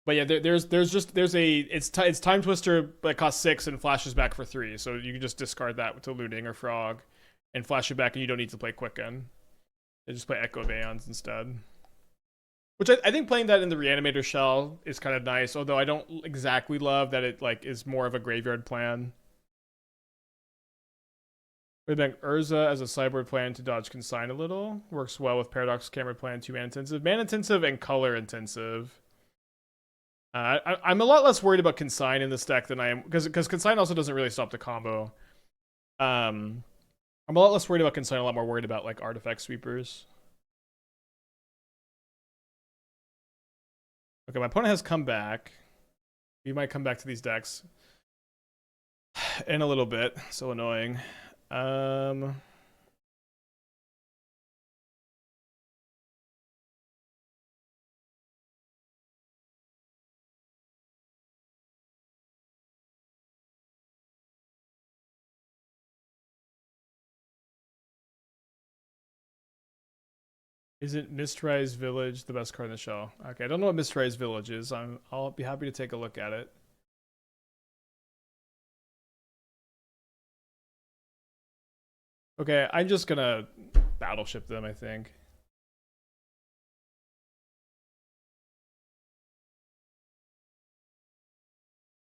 yeah, it's Time Twister, but it costs 6 and flashes back for 3. So you can just discard that to Looting or Frog and flash it back, and you don't need to play Quicken. You just play Echo of Aeons instead. Which I think playing that in the Reanimator shell is kind of nice, although I don't exactly love that it like is more of a graveyard plan. We think Urza as a sideboard plan to dodge Consign a little. Works well with Paradox Camera plan, 2 mana intensive. Mana intensive and color intensive. I'm a lot less worried about Consign in this deck than I am, because Consign also doesn't really stop the combo. I'm a lot less worried about Consign, a lot more worried about like Artifact Sweepers. Okay, my opponent has come back. We might come back to these decks in a little bit. So annoying. Isn't Mistrise Village the best card in the shell? Okay, I don't know what Mistrise Village is. I'll be happy to take a look at it. Okay, I'm just gonna Battleship them, I think.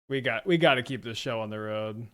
We got to keep this show on the road.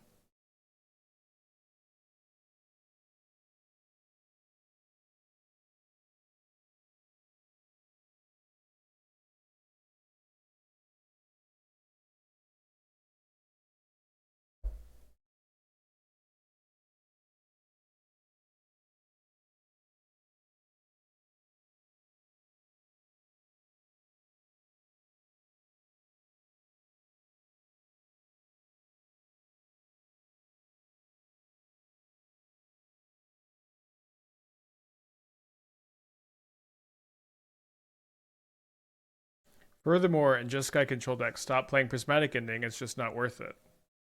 Furthermore, in Jeskai control deck, stop playing Prismatic Ending. It's just not worth it.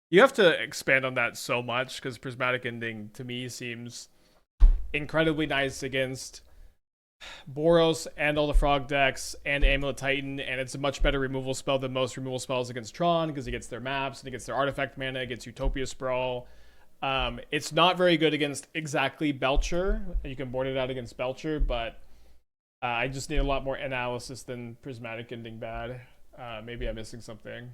You have to expand on that so much, because Prismatic Ending to me seems incredibly nice against Boros and all the Frog decks and Amulet Titan, and it's a much better removal spell than most removal spells against Tron, because it gets their maps and it gets their artifact mana, it gets Utopia Sprawl. It's not very good against exactly Belcher. You can board it out against Belcher, but I just need a lot more analysis than Prismatic Ending bad. Maybe I'm missing something.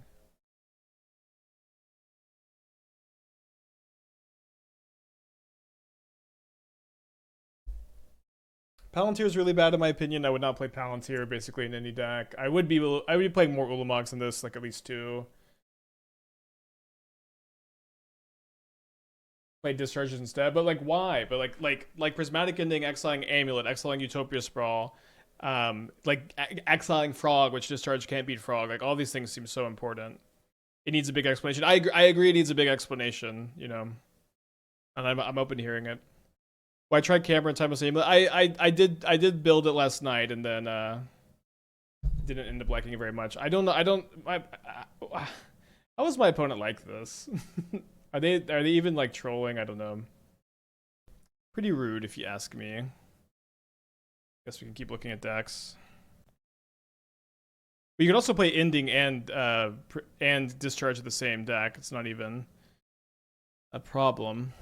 Palantir is really bad in my opinion. I would not play Palantir basically in any deck. I would be playing more Ulamogs than this, like at least 2. Play Discharges instead, but like why? But like Prismatic Ending, exiling Amulet, exiling Utopia Sprawl, like exiling Frog, which Discharge can't beat Frog. Like all these things seem so important. it needs a big explanation. I agree it needs a big explanation, you know. And I'm open to hearing it. Well, I tried camera and time simultaneously. I did build it last night and then didn't end up liking it very much. I don't know. How was my opponent like this? Are they even like trolling? I don't know. Pretty rude if you ask me. Guess we can keep looking at decks. But you can also play ending and discharge of the same deck. It's not even a problem.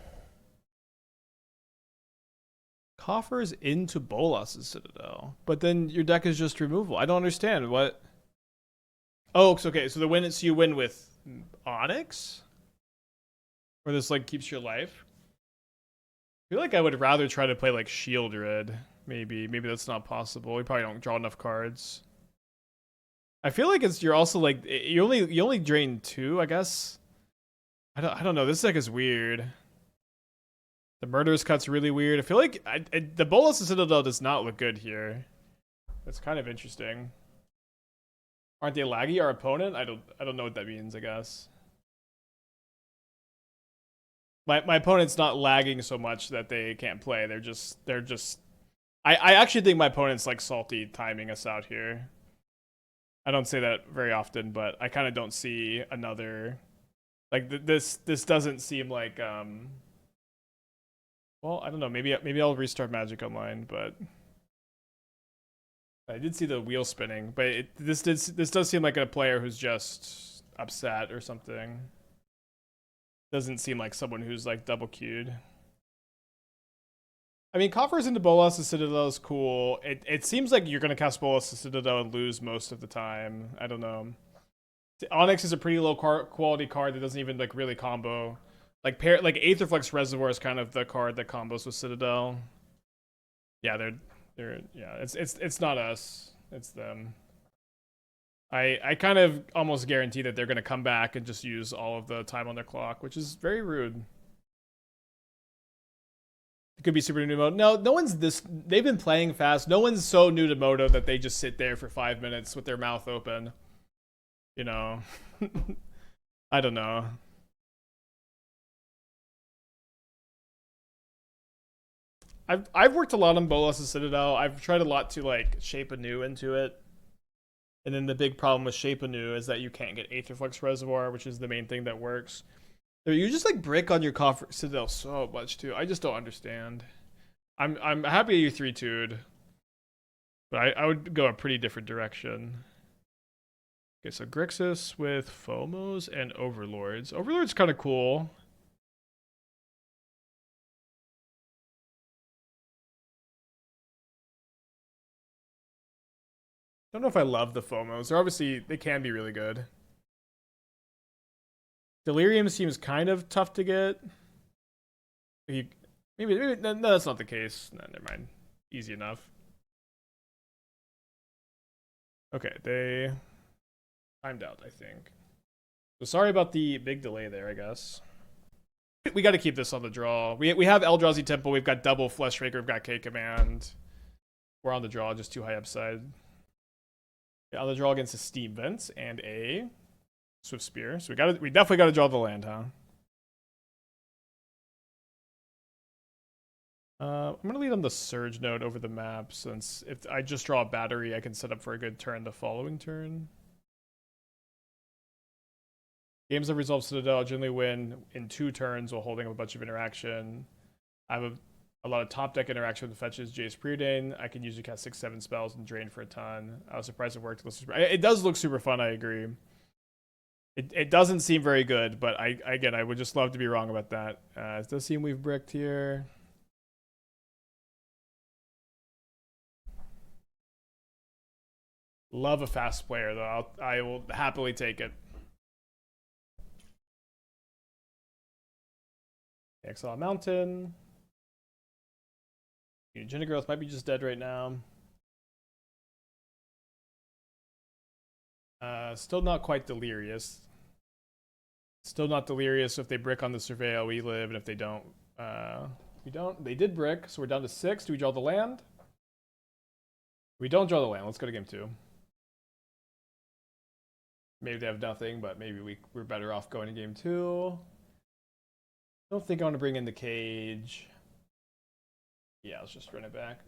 Coffers into Bolas' Citadel, but then your deck is just removal. I don't understand what. Oh, it's okay. So you win with Onyx, or this like keeps your life. I feel like I would rather try to play like Shieldred. Maybe that's not possible. We probably don't draw enough cards. I feel like you're also like you only drain 2, I guess. I don't know. This deck is weird. The Murderous Cut's really weird. I feel like the Bolas Citadel does not look good here. That's kind of interesting. Aren't they laggy? Our opponent? I don't know what that means, I guess. My opponent's not lagging so much that they can't play. They're just I actually think my opponent's like salty timing us out here. I don't say that very often, but I kind of don't see another like this doesn't seem like well, I don't know. Maybe I'll restart Magic Online, but I did see the wheel spinning. But this does seem like a player who's just upset or something. Doesn't seem like someone who's like double queued. I mean, Coffers into Bolas Citadel is cool. It seems like you're gonna cast Bolas Citadel and lose most of the time. I don't know. Onyx is a pretty low quality card that doesn't even like really combo. Like Aetherflux Reservoir is kind of the card that combos with Citadel. Yeah, they're yeah. It's not us. It's them. I kind of almost guarantee that they're gonna come back and just use all of the time on their clock, which is very rude. It could be super new to mode. No one's this. They've been playing fast. No one's so new to Moto that they just sit there for 5 minutes with their mouth open. You know, I don't know. I've worked a lot on Bolas' Citadel. I've tried a lot to like shape anew into it. And then the big problem with shape anew is that you can't get Aetherflux Reservoir, which is the main thing that works. So you just like brick on your Citadel so much too. I just don't understand. I'm happy you 3-2'd, but I would go a pretty different direction. Okay, so Grixis with Phomos and Overlords. Overlord's kind of cool. I don't know if I love the Phomos. They can be really good. Delirium seems kind of tough to get. Maybe no, that's not the case. No, never mind. Easy enough. Okay, they timed out, I think. So sorry about the big delay there, I guess. We got to keep this on the draw. We have Eldrazi Temple. We've got double Fleshraker. We've got K Command. We're on the draw, just too high upside. Yeah, on the draw against a Steam Vents and a Swift Spear. So we definitely got to draw the land, huh? I'm gonna lead on the Surge node over the map, since if I just draw a battery, I can set up for a good turn the following turn. Games that resolve Citadel generally win in 2 turns while holding up a bunch of interaction. I have a lot of top deck interaction with fetches. Jace Preordain. I can usually cast 6-7 spells and drain for a ton. I was surprised it worked. It does look super fun, I agree. It doesn't seem very good, but I would just love to be wrong about that. It does seem we've bricked here. Love a fast player, though. I will happily take it. Exile Mountain. Jenna Growth might be just dead right now. Still not quite delirious. Still not delirious. If they brick on the Surveil, we live, and if they don't, we don't. They did brick, so we're down to 6. Do we draw the land? We don't draw the land. Let's go to game 2. Maybe they have nothing, but maybe we're better off going to game 2. Don't think I want to bring in the cage. Yeah, let's just run it back.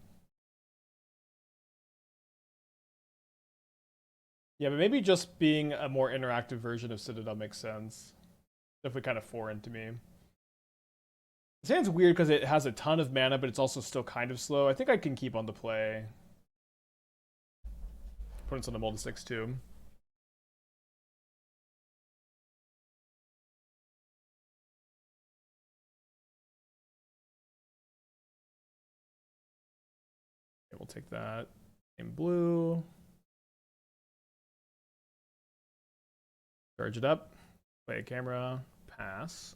Yeah, but maybe just being a more interactive version of Citadel makes sense. Definitely kind of foreign to me. This hand's weird because it has a ton of mana, but it's also still kind of slow. I think I can keep on the play. Opponent's on the mold 6 too. Okay, we'll take that in blue. Charge it up. Play a camera. Pass.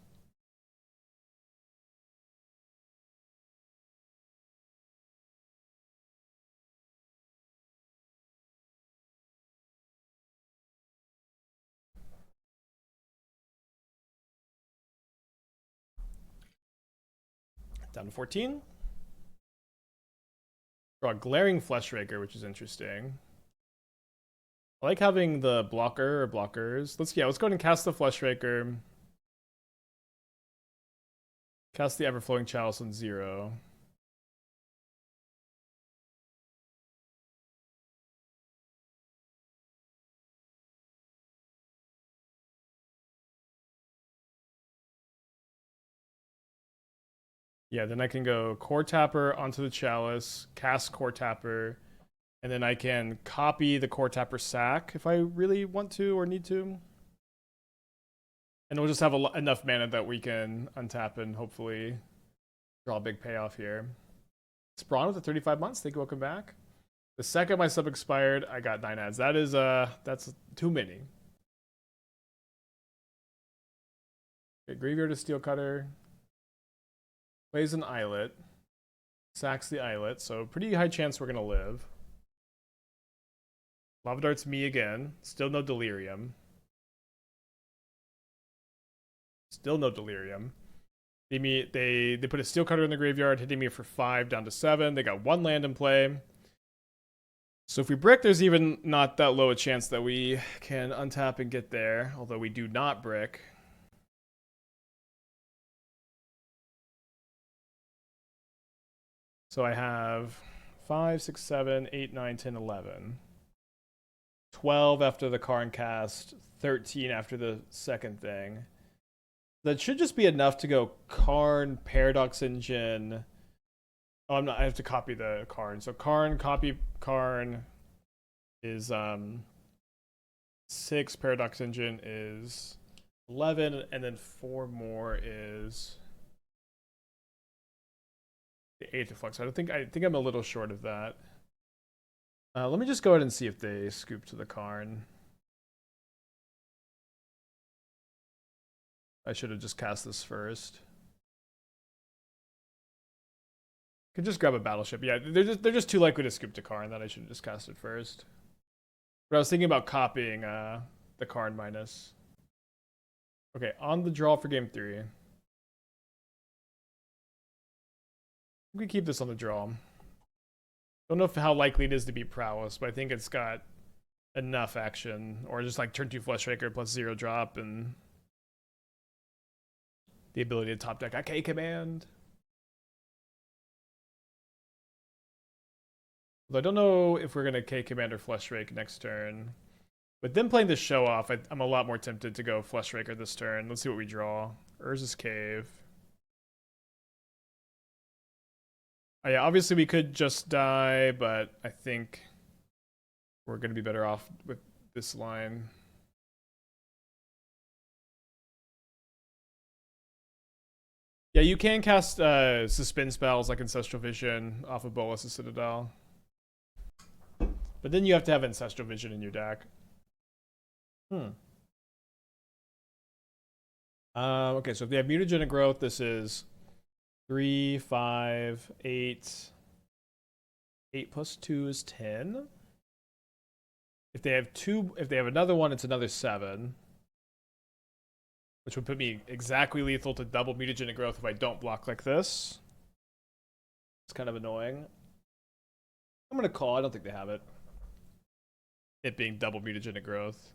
Down to 14. Draw a Glaring Fleshraker, which is interesting. I like having the blocker or blockers. Let's go ahead and cast the Fleshraker. Cast the Everflowing Chalice on 0. Yeah, then I can go Coretapper onto the Chalice, cast Coretapper, and then I can copy the Coretapper sack if I really want to or need to. And we'll just have enough mana that we can untap and hopefully draw a big payoff here. Sprawn with the 35 months. Thank you, welcome back. The second my sub expired, I got 9 ads. That is that's too many. Okay, Graveyard to Steel Cutter. Plays an Islet. Sacks the Islet, so pretty high chance we're gonna live. Lava Dart's me again. Still no Delirium. Still no Delirium. They put a Steel Cutter in the graveyard, hitting me for 5 down to 7. They got 1 land in play. So if we brick, there's even not that low a chance that we can untap and get there, although we do not brick. So I have 5, 6, 7, 8, 9, 10, 11. 12 after the Karn cast, 13 after the second thing. That should just be enough to go Karn, Paradox Engine. Oh, I'm not. I have to copy the Karn. So Karn, copy Karn is 6. Paradox Engine is 11, and then 4 more is the Aetherflux. I think I'm a little short of that. Let me just go ahead and see if they scoop to the Karn. I should have just cast this first. Could just grab a Battleship. Yeah, they're just too likely to scoop to Karn that I should have just cast it first. But I was thinking about copying the Karn minus. Okay, on the draw for game 3. We can keep this on the draw. Don't know how likely it is to beat Prowess, but I think it's got enough action. Or just like turn 2 Fleshraker plus 0 drop and the ability to top deck a K command. Although I don't know if we're going to K command or Fleshrake next turn. But then playing this show off, I'm a lot more tempted to go Fleshraker this turn. Let's see what we draw. Urza's Cave. Oh, yeah, obviously we could just die, but I think we're going to be better off with this line. Yeah, you can cast suspend spells like Ancestral Vision off of Bolas' Citadel. But then you have to have Ancestral Vision in your deck. Okay, so if they have Mutagenic Growth, this is 3, 5, 8. 8 plus 2 is 10. If they have another one, it's another 7. Which would put me exactly lethal to double Mutagenic Growth if I don't block like this. It's kind of annoying. I'm going to call. I don't think they have it. It being double Mutagenic Growth.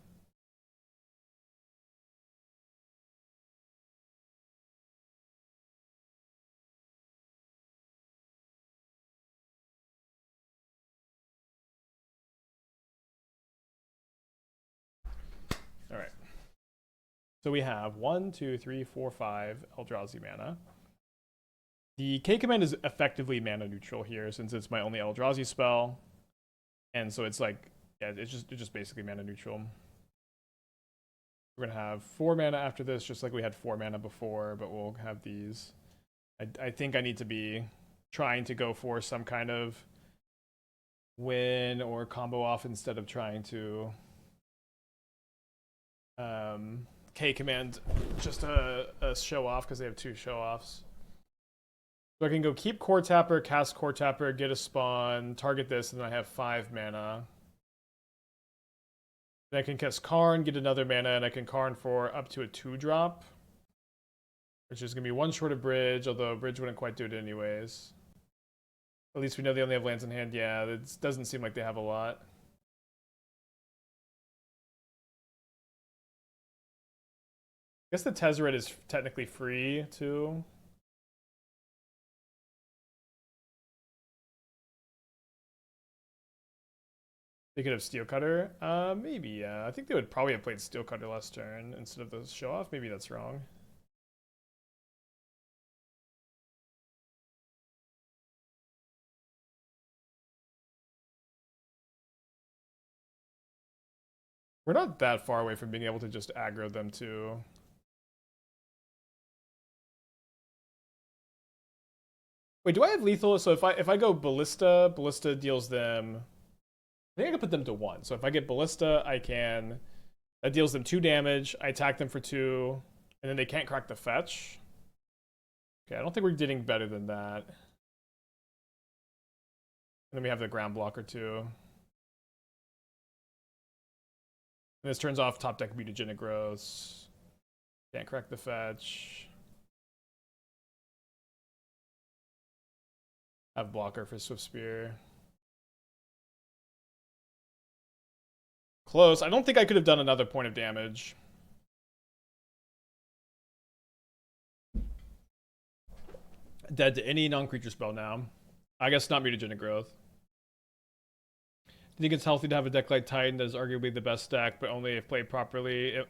So we have 1, 2, 3, 4, 5 Eldrazi mana. The K command is effectively mana neutral here since it's my only Eldrazi spell. And so it's like, yeah, it's just basically mana neutral. We're gonna have 4 mana after this, just like we had 4 mana before, but we'll have these. I think I need to be trying to go for some kind of win or combo off instead of trying to K command just a show off because they have 2 show offs. So I can go keep Coretapper, cast Coretapper, get a spawn, target this, and then I have 5 mana. Then I can cast Karn, get another mana, and I can Karn for up to a 2-drop. Which is going to be 1 short of Bridge, although Bridge wouldn't quite do it anyways. At least we know they only have lands in hand. Yeah, it doesn't seem like they have a lot. I guess the Tezzeret is technically free, too. They could have Steel Cutter. Maybe, yeah. I think they would probably have played Steel Cutter last turn instead of the show off. Maybe that's wrong. We're not that far away from being able to just aggro them too. Wait, do I have lethal? So if I go Ballista, Ballista deals them. I think I can put them to 1. So if I get Ballista, I can. That deals them 2 damage. I attack them for 2, and then they can't crack the fetch. Okay, I don't think we're getting better than that. And then we have the ground blocker too. And this turns off top deck mutagenic growths. Can't crack the fetch. Have blocker for Swift Spear. Close. I don't think I could have done another point of damage. Dead to any non-creature spell now. I guess not mutagenic growth. Do you think it's healthy to have a deck like Titan that is arguably the best deck, but only if played properly?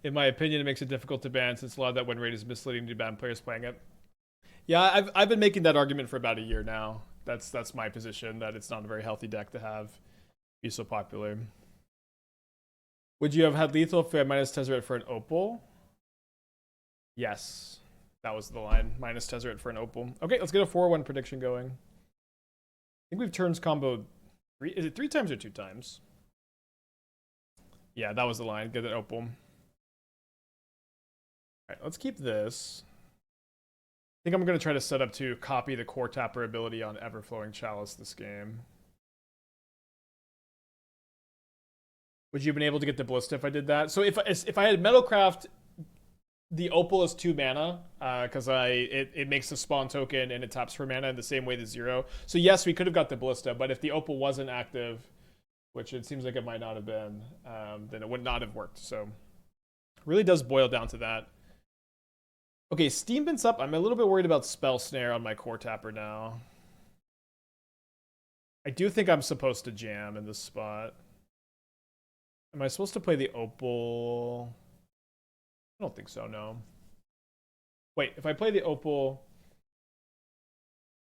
In my opinion, it makes it difficult to ban since a lot of that win rate is misleading to ban players playing it. Yeah, I've been making that argument for about a year now. That's my position, that it's not a very healthy deck to have be so popular. Would you have had lethal if we had minus Tezzeret for an Opal? Yes. That was the line. Minus Tezzeret for an Opal. Okay, let's get a 4-1 prediction going. I think we've turns combo 3. Is it 3 times or 2 times? Yeah, that was the line. Get an Opal. Alright, let's keep this. I think I'm going to try to set up to copy the Coretapper ability on Everflowing Chalice this game. Would you have been able to get the Ballista if I did that? So if I had Metalcraft, the Opal is 2 mana, because it makes a spawn token and it taps for mana in the same way the 0. So yes, we could have got the Ballista, but if the Opal wasn't active, which it seems like it might not have been, then it would not have worked. So it really does boil down to that. Okay, Steamvent's up. I'm a little bit worried about Spell Snare on my Coretapper now. I do think I'm supposed to jam in this spot. Am I supposed to play the Opal? I don't think so, no. Wait, if I play the Opal...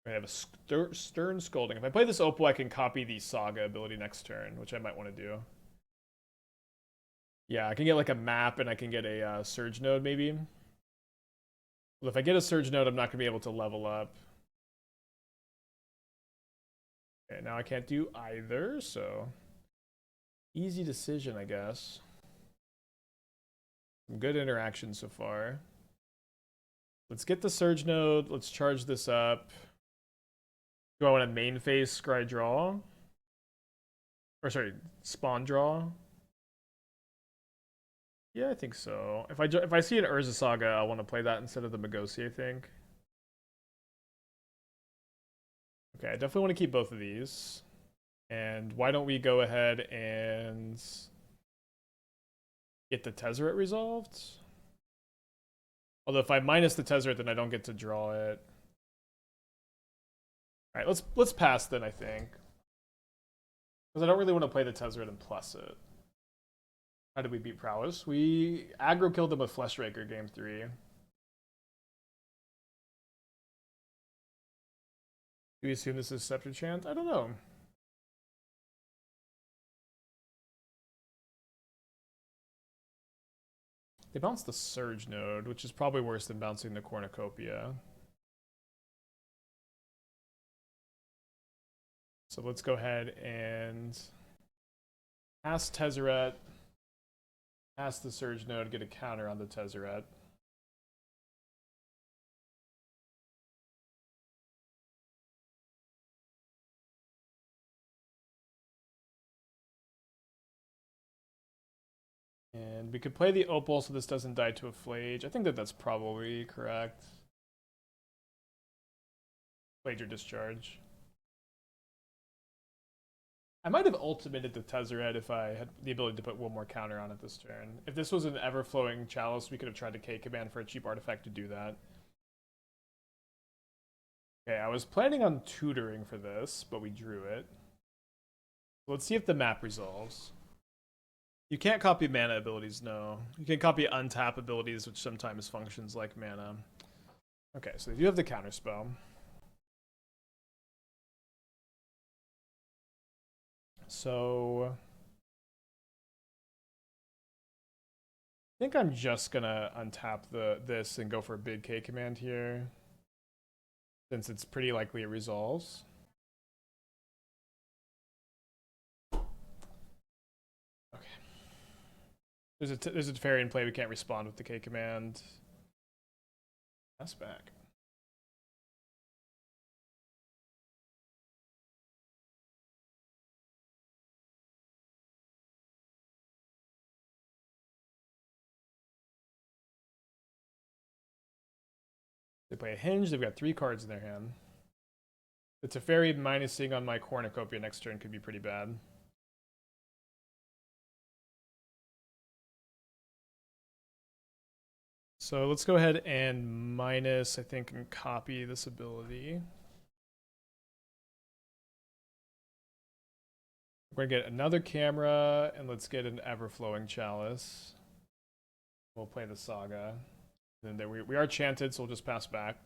I have a Stern Scolding. If I play this Opal, I can copy the Saga ability next turn, which I might want to do. Yeah, I can get like a map and I can get a Surge Node, maybe. Well, if I get a Surge Node, I'm not going to be able to level up. Okay, now I can't do either, so... Easy decision, I guess. Some good interaction so far. Let's get the Surge Node. Let's charge this up. Do I want to main phase Scry Draw? Or sorry, Spawn Draw? Yeah, I think so. If I see an Urza Saga, I want to play that instead of the Magosi, I think. Okay, I definitely want to keep both of these. And why don't we go ahead and get the Tezzeret resolved? Although if I minus the Tezzeret, then I don't get to draw it. All right, let's pass then, I think. Because I don't really want to play the Tezzeret and plus it. How did we beat Prowess? We aggro killed them with Fleshraker game 3. Do we assume this is Scepter Chant? I don't know. They bounced the Surge node, which is probably worse than bouncing the Cornucopia. So let's go ahead and ask Tezzeret. Ask the Surge node, get a counter on the Tezzeret. And we could play the Opal so this doesn't die to a Flage. I think that that's probably correct. Flage or Discharge. I might have ultimated the Tezzeret if I had the ability to put one more counter on it this turn. If this was an Everflowing Chalice, we could have tried to K-Command for a cheap artifact to do that. Okay, I was planning on tutoring for this, but we drew it. Let's see if the map resolves. You can't copy mana abilities, no. You can copy untap abilities, which sometimes functions like mana. Okay, so they do have the counterspell. So I think I'm just gonna untap this and go for a big K command here, since it's pretty likely it resolves. Okay. There's a Teferi in play. We can't respond with the K command. That's back. They play a Hinge. They've got 3 cards in their hand. The Teferi minusing on my Cornucopia next turn could be pretty bad. So let's go ahead and minus, I think, and copy this ability. We're gonna get another camera, and let's get an Everflowing Chalice. We'll play the Saga. And then we are chanted, so we'll just pass back.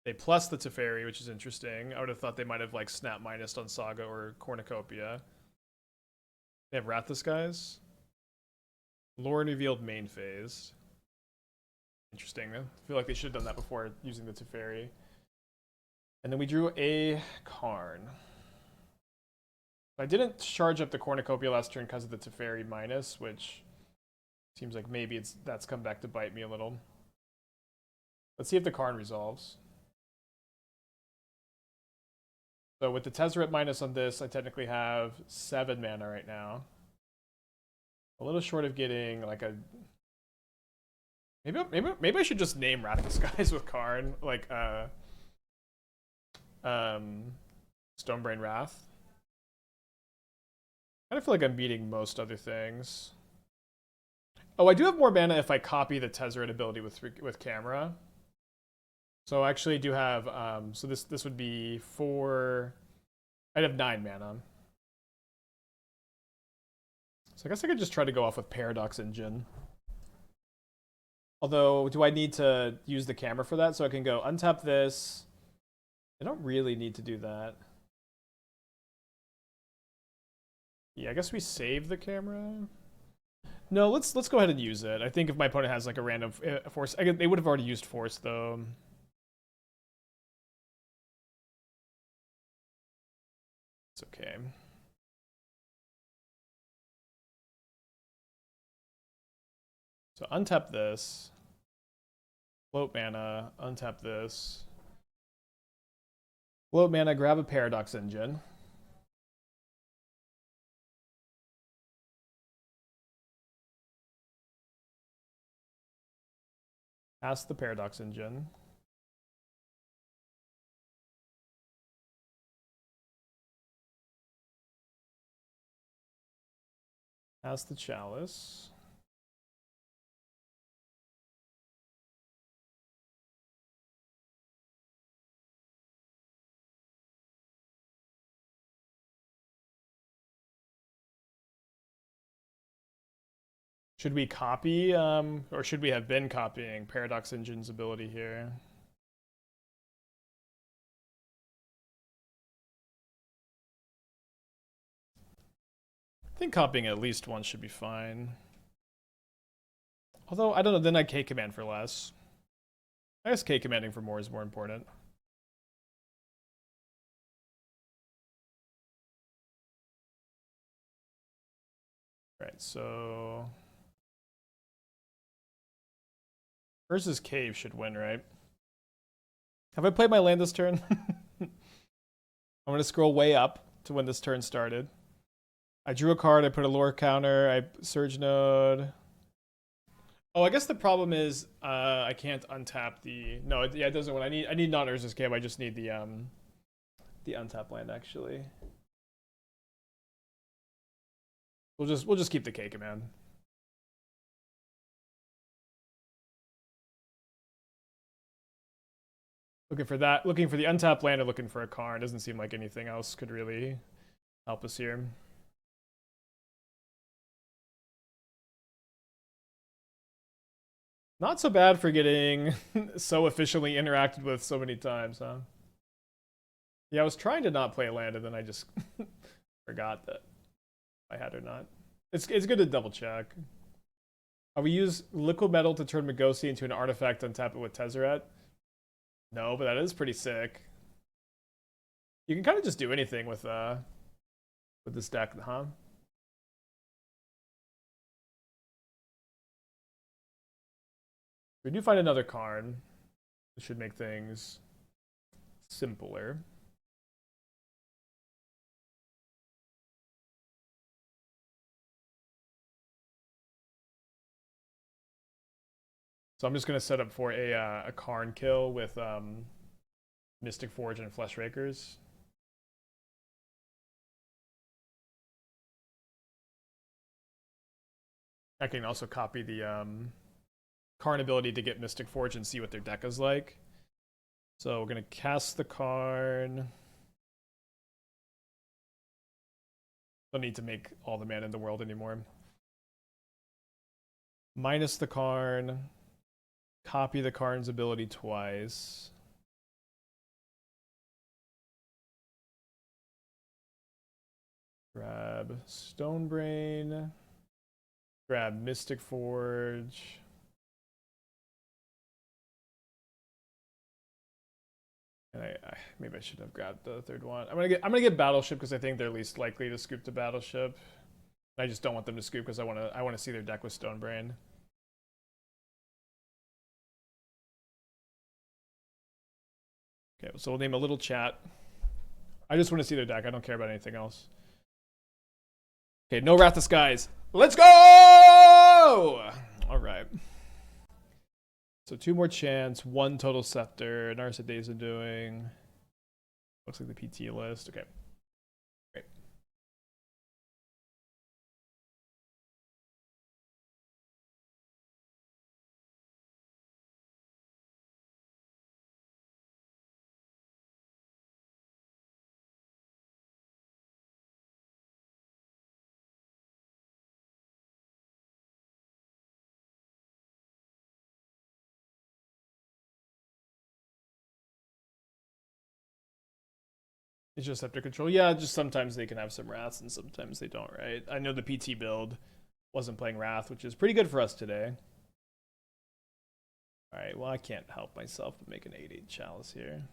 They plus the Teferi, which is interesting. I would have thought they might have like snap minus on Saga or Cornucopia. They have Wrath Disguise. Lore revealed main phase. Interesting. I feel like they should have done that before using the Teferi. And then we drew a Karn. I didn't charge up the Cornucopia last turn because of the Teferi minus, which seems like maybe that's come back to bite me a little. Let's see if the Karn resolves. So with the Tezzeret minus on this, I technically have 7 mana right now. A little short of getting like a... Maybe I should just name Wrath Disguise with Karn, like Stonebrain Wrath. I feel like I'm beating most other things. Oh, I do have more mana if I copy the Tezzeret ability with camera. So I actually do have, so this would be 4, I'd have 9 mana. So I guess I could just try to go off with Paradox Engine. Although, do I need to use the camera for that? So I can go untap this. I don't really need to do that. Yeah, I guess we save the camera. No, let's go ahead and use it. I think if my opponent has like a random force, they would have already used force though. It's okay. So untap this. Float mana, untap this. Float mana, grab a Paradox Engine. Ask the Paradox Engine. Ask the Chalice. Should we copy, or should we have been copying Paradox Engine's ability here? I think copying at least once should be fine. Although, I don't know, then I K-command for less. I guess K-commanding for more is more important. Right, so... Urza's Cave should win, right? Have I played my land this turn? I'm going to scroll way up to when this turn started. I drew a card, I put a lore counter, I Surge Node. Oh, I guess the problem is I can't untap the... No, yeah, it doesn't win. I need non-Urza's Cave, I just need the untap land, actually. We'll just keep the K command. Looking for that. Looking for the untapped land or looking for a Karn. Doesn't seem like anything else could really help us here. Not so bad for getting so efficiently interacted with so many times, huh? Yeah, I was trying to not play land and then I just forgot that I had or not. It's good to double check. We use Liquimetal to turn Magosi into an artifact and tap it with Tezzeret. No, but that is pretty sick. You can kind of just do anything with this deck, huh? We do find another Karn. It should make things simpler. So I'm just going to set up for a Karn kill with Mystic Forge and Fleshrakers. I can also copy the Karn ability to get Mystic Forge and see what their deck is like. So we're going to cast the Karn. Don't need to make all the mana in the world anymore. Minus the Karn. Copy the Karn's ability twice. Grab Stonebrain. Grab Mystic Forge. And maybe I should have grabbed the third one. I'm gonna get Battleship because I think they're least likely to scoop the Battleship. I just don't want them to scoop because I wanna see their deck with Stonebrain. Okay, so we'll name a little chat. I just want to see their deck. I don't care about anything else. Okay, no Wrath of Skies. Let's go! All right. So 2 more chance, 1 total scepter. Narsa Days of Doing. Looks like the PT list. Okay. Great. It's just scepter control. Yeah, just sometimes they can have some Wraths and sometimes they don't, right? I know the PT build wasn't playing Wrath, which is pretty good for us today. Alright, well I can't help myself but make an 8/8 Chalice here.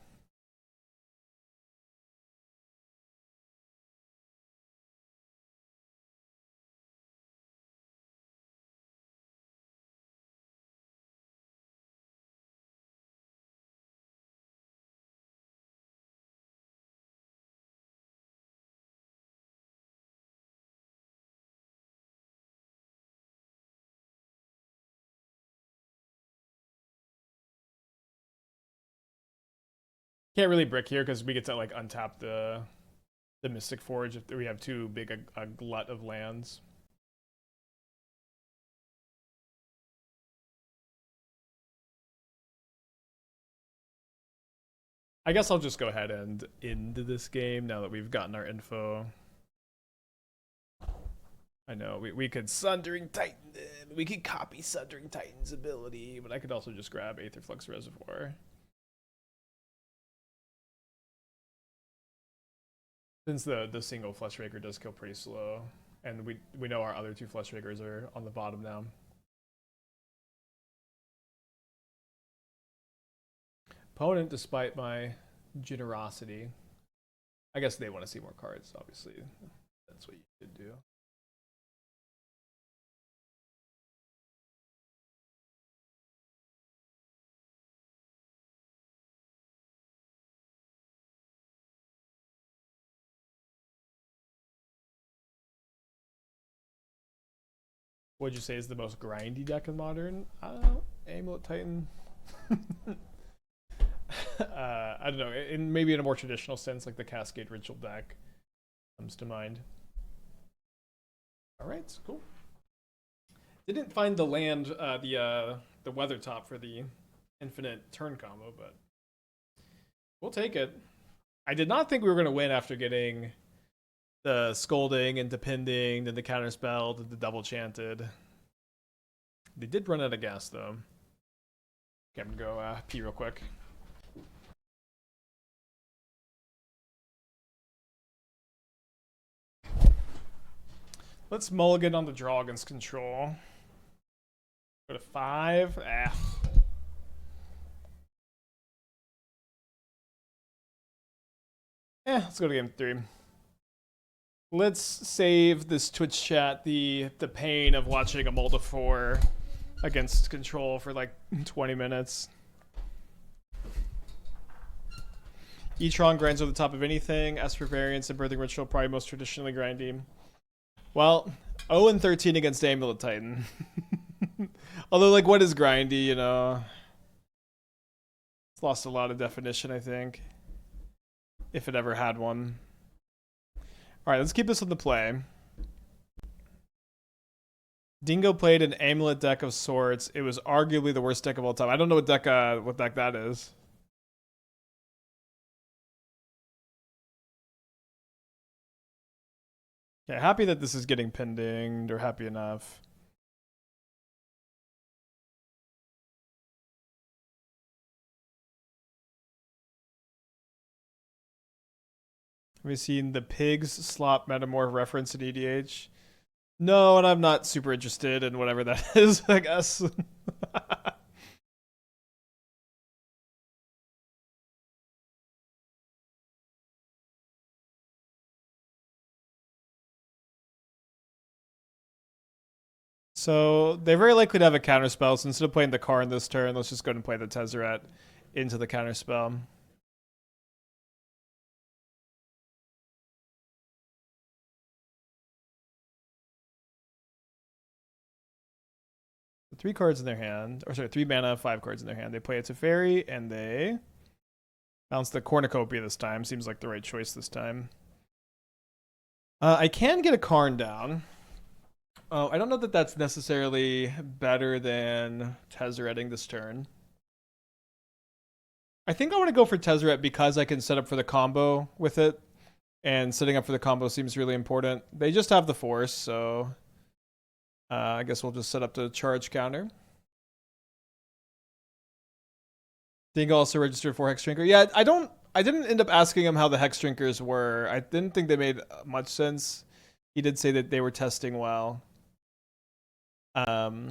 Can't really brick here because we get to like untap the Mystic Forge if we have too big a glut of lands. I guess I'll just go ahead and end this game now that we've gotten our info. I know, we could Sundering Titan them. we could copy Sundering Titan's ability, but I could also just grab Aetherflux Reservoir. Since the single Fleshraker does kill pretty slow, and we know our other two Fleshrakers are on the bottom now. Opponent, despite my generosity, I guess they want to see more cards, obviously. That's what you should do. What'd you say is the most grindy deck in Modern? Amulet Titan. I don't know. Maybe in a more traditional sense, like the Cascade Ritual deck comes to mind. All right, cool. Didn't find the land, the weather top for the infinite turn combo, but we'll take it. I did not think we were going to win after getting the Scolding and Depending, then the Counterspell, then the Double Chanted. They did run out of gas, though. Okay, I'm going to go pee real quick. Let's mulligan on the draw against control. Go to 5. Let's go to game 3. Let's save this Twitch chat the pain of watching a multi 4 against control for like 20 minutes. E-Tron grinds over the top of anything. As for variance and Birthing Ritual, probably most traditionally grindy. Well, 0-13 against Amulet Titan. Although, like, what is grindy, you know? It's lost a lot of definition, I think. If it ever had one. Alright, let's keep this on the play. Dingo played an Amulet deck of sorts. It was arguably the worst deck of all time. I don't know what deck that is. Yeah, happy that this is getting pendinged, or happy enough. Have you seen the Pigs Slop Metamorph reference in EDH? No, and I'm not super interested in whatever that is, I guess. So they're very likely to have a counterspell, so instead of playing the Karn this turn, let's just go and play the Tezzeret into the counterspell. The 3 cards in their hand, or sorry, 3 mana, 5 cards in their hand. They play a Teferi, and they bounce the Cornucopia this time. Seems like the right choice this time. I can get a Karn down. Oh, I don't know that that's necessarily better than Tezzereting this turn. I think I want to go for Tezzeret because I can set up for the combo with it. And setting up for the combo seems really important. They just have the force, so I guess we'll just set up the charge counter. Dingo also registered for Hex Drinker. Yeah, I didn't end up asking him how the Hex Drinkers were. I didn't think they made much sense. He did say that they were testing well. But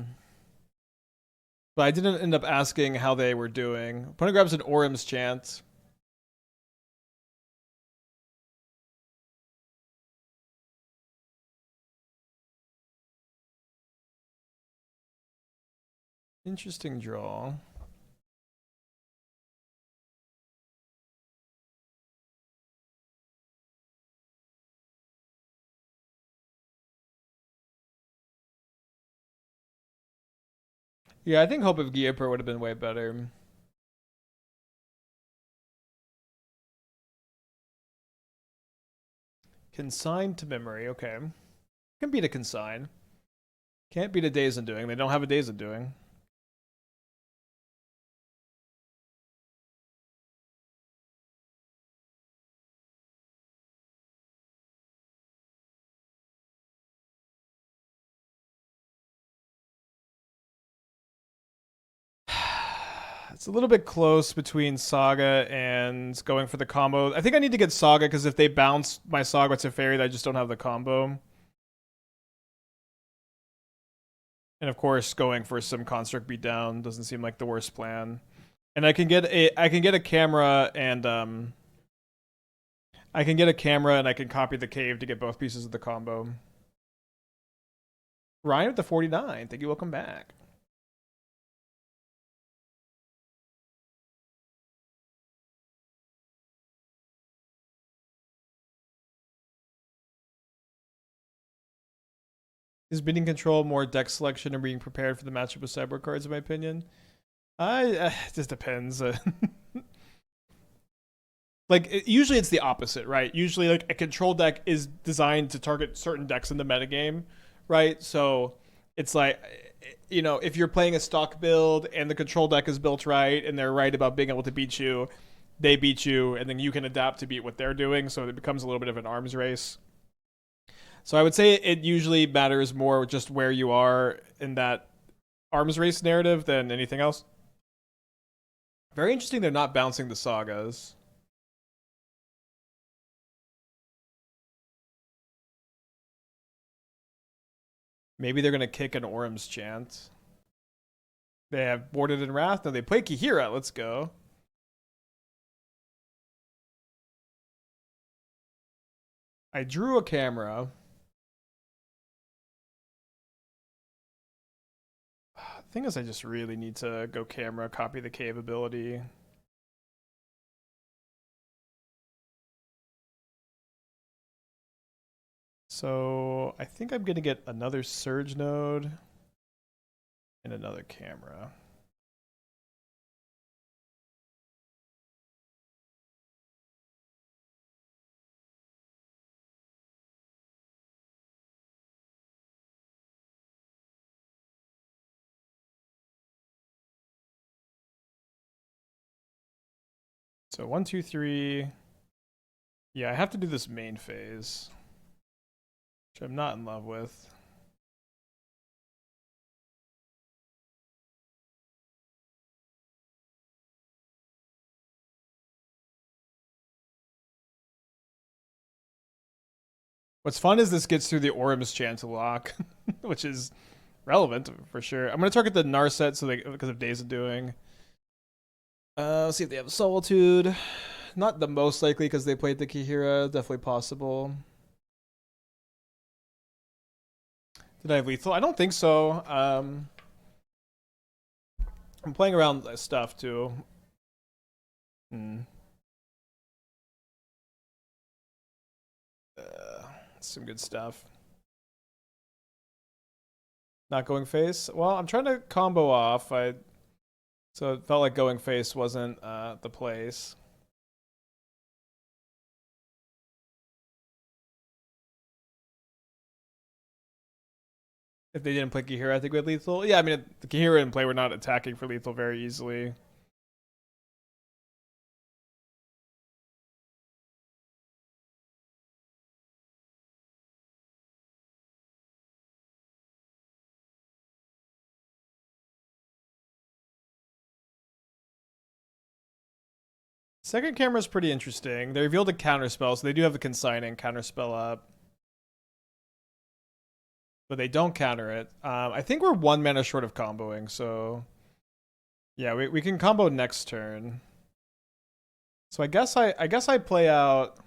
I didn't end up asking how they were doing. Opponent grabs an Orim's Chant. Interesting draw. Yeah, I think Hope of Gyapur would have been way better. Consign to memory, okay. Can beat a consign. Can't beat a Days Undoing. They don't have a Days Undoing. It's a little bit close between Saga and going for the combo. I think I need to get Saga because if they bounce my Saga to Fairy, I just don't have the combo. And of course, going for some Construct Beatdown doesn't seem like the worst plan. And I can get a camera and I can copy the cave to get both pieces of the combo. Ryan with the 49. Thank you. Welcome back. Is bidding control more deck selection and being prepared for the matchup with sideboard cards, in my opinion? It just depends. Like, usually it's the opposite, right? Usually, like, a control deck is designed to target certain decks in the metagame, right? So it's like, you know, if you're playing a stock build and the control deck is built right and they're right about being able to beat you, they beat you, and then you can adapt to beat what they're doing. So it becomes a little bit of an arms race. So I would say it usually matters more just where you are in that arms race narrative than anything else. Very interesting they're not bouncing the Sagas. Maybe they're going to kick an Orum's Chant. They have boarded in Wrath. No, they play Kihira. Let's go. I drew a camera. Thing is, I just really need to go camera, copy the cave ability. So I think I'm gonna get another Surge node and another camera. So 1, 2, 3. Yeah, I have to do this main phase, which I'm not in love with. What's fun is this gets through the Orum's Chant lock, which is relevant for sure. I'm gonna target the Narset so because of Days of Doing. Let's see if they have Solitude. Not the most likely because they played the Kihira. Definitely possible. Did I have lethal? I don't think so. I'm playing around stuff too. Some good stuff. Not going face? Well, I'm trying to combo off. So it felt like going face wasn't the place. If they didn't play Kihira, I think we had lethal. Yeah, I mean, the Kihira in play, we're not attacking for lethal very easily. Second camera is pretty interesting. They revealed a counterspell, so they do have the consigning counterspell up. But they don't counter it. I think we're 1 mana short of comboing, so yeah, we can combo next turn. So I guess I play out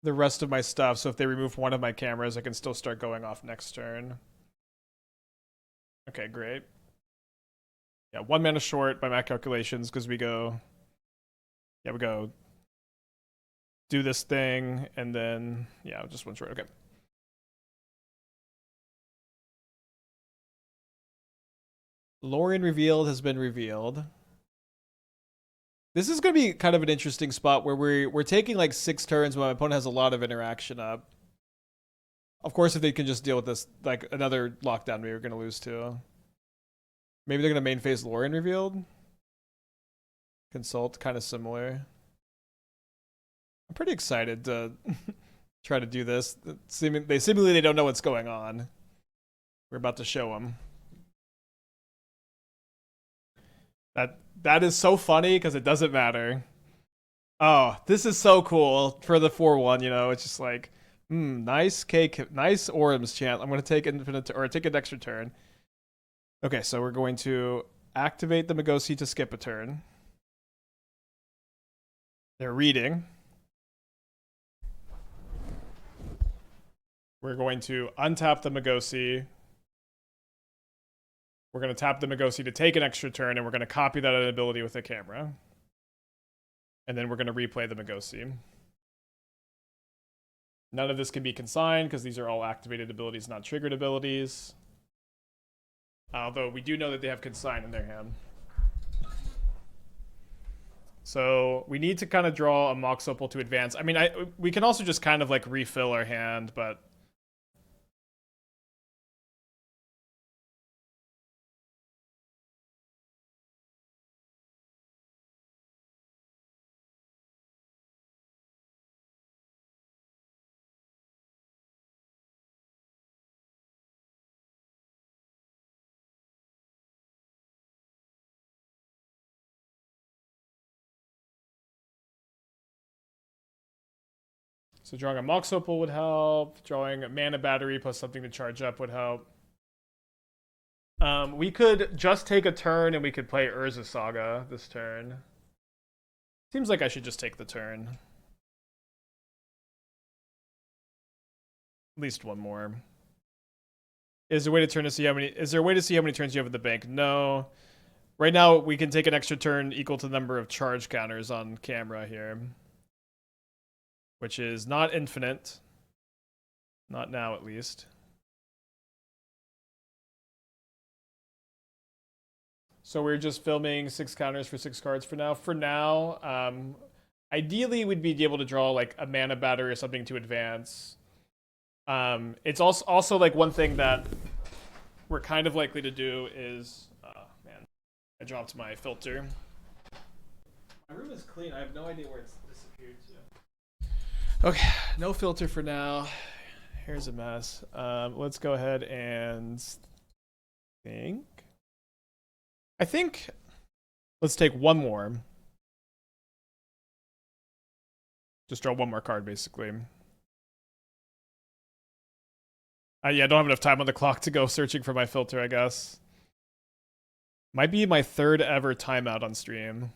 the rest of my stuff, so if they remove one of my cameras, I can still start going off next turn. Okay, great. Yeah, 1 mana short by my calculations, because we go do this thing, and then, yeah, just 1 short. Okay. Lorien revealed has been revealed. This is going to be kind of an interesting spot where we're taking like 6 turns when my opponent has a lot of interaction up. Of course, if they can just deal with this, like another lockdown, we were going to lose to. Maybe they're going to main phase Lorien revealed. Consult, kind of similar. I'm pretty excited to try to do this. They seemingly don't know what's going on. We're about to show them. That is so funny because it doesn't matter. Oh, this is so cool for the 4/1. You know, it's just like, nice cake, nice Orm's chant. I'm gonna take infinite or take an extra turn. Okay, so we're going to activate the Magosi to skip a turn. They're reading. We're going to untap the Magosi. We're going to tap the Magosi to take an extra turn, and we're going to copy that ability with a camera. And then we're going to replay the Magosi. None of this can be consigned because these are all activated abilities, not triggered abilities. Although we do know that they have consign in their hand. So we need to kind of draw a Mox Opal to advance. I mean, we can also just kind of like refill our hand, but... So drawing a Mox Opal would help. Drawing a mana battery plus something to charge up would help. We could just take a turn and we could play Urza Saga this turn. Seems like I should just take the turn. At least one more. Is there a way to see how many turns you have at the bank? No. Right now we can take an extra turn equal to the number of charge counters on camera here. Which is not infinite. Not now, at least. So we're just filming 6 counters for 6 cards for now. For now, ideally we'd be able to draw like a mana battery or something to advance. It's also like one thing that we're kind of likely to do is... man, I dropped my filter. My room is clean. I have no idea where it's disappeared to. Okay, no filter for now. Here's a mess. Let's go ahead and I think let's take one more. Just draw one more card, basically. Yeah, I don't have enough time on the clock to go searching for my filter, I guess. Might be my 3rd ever timeout on stream.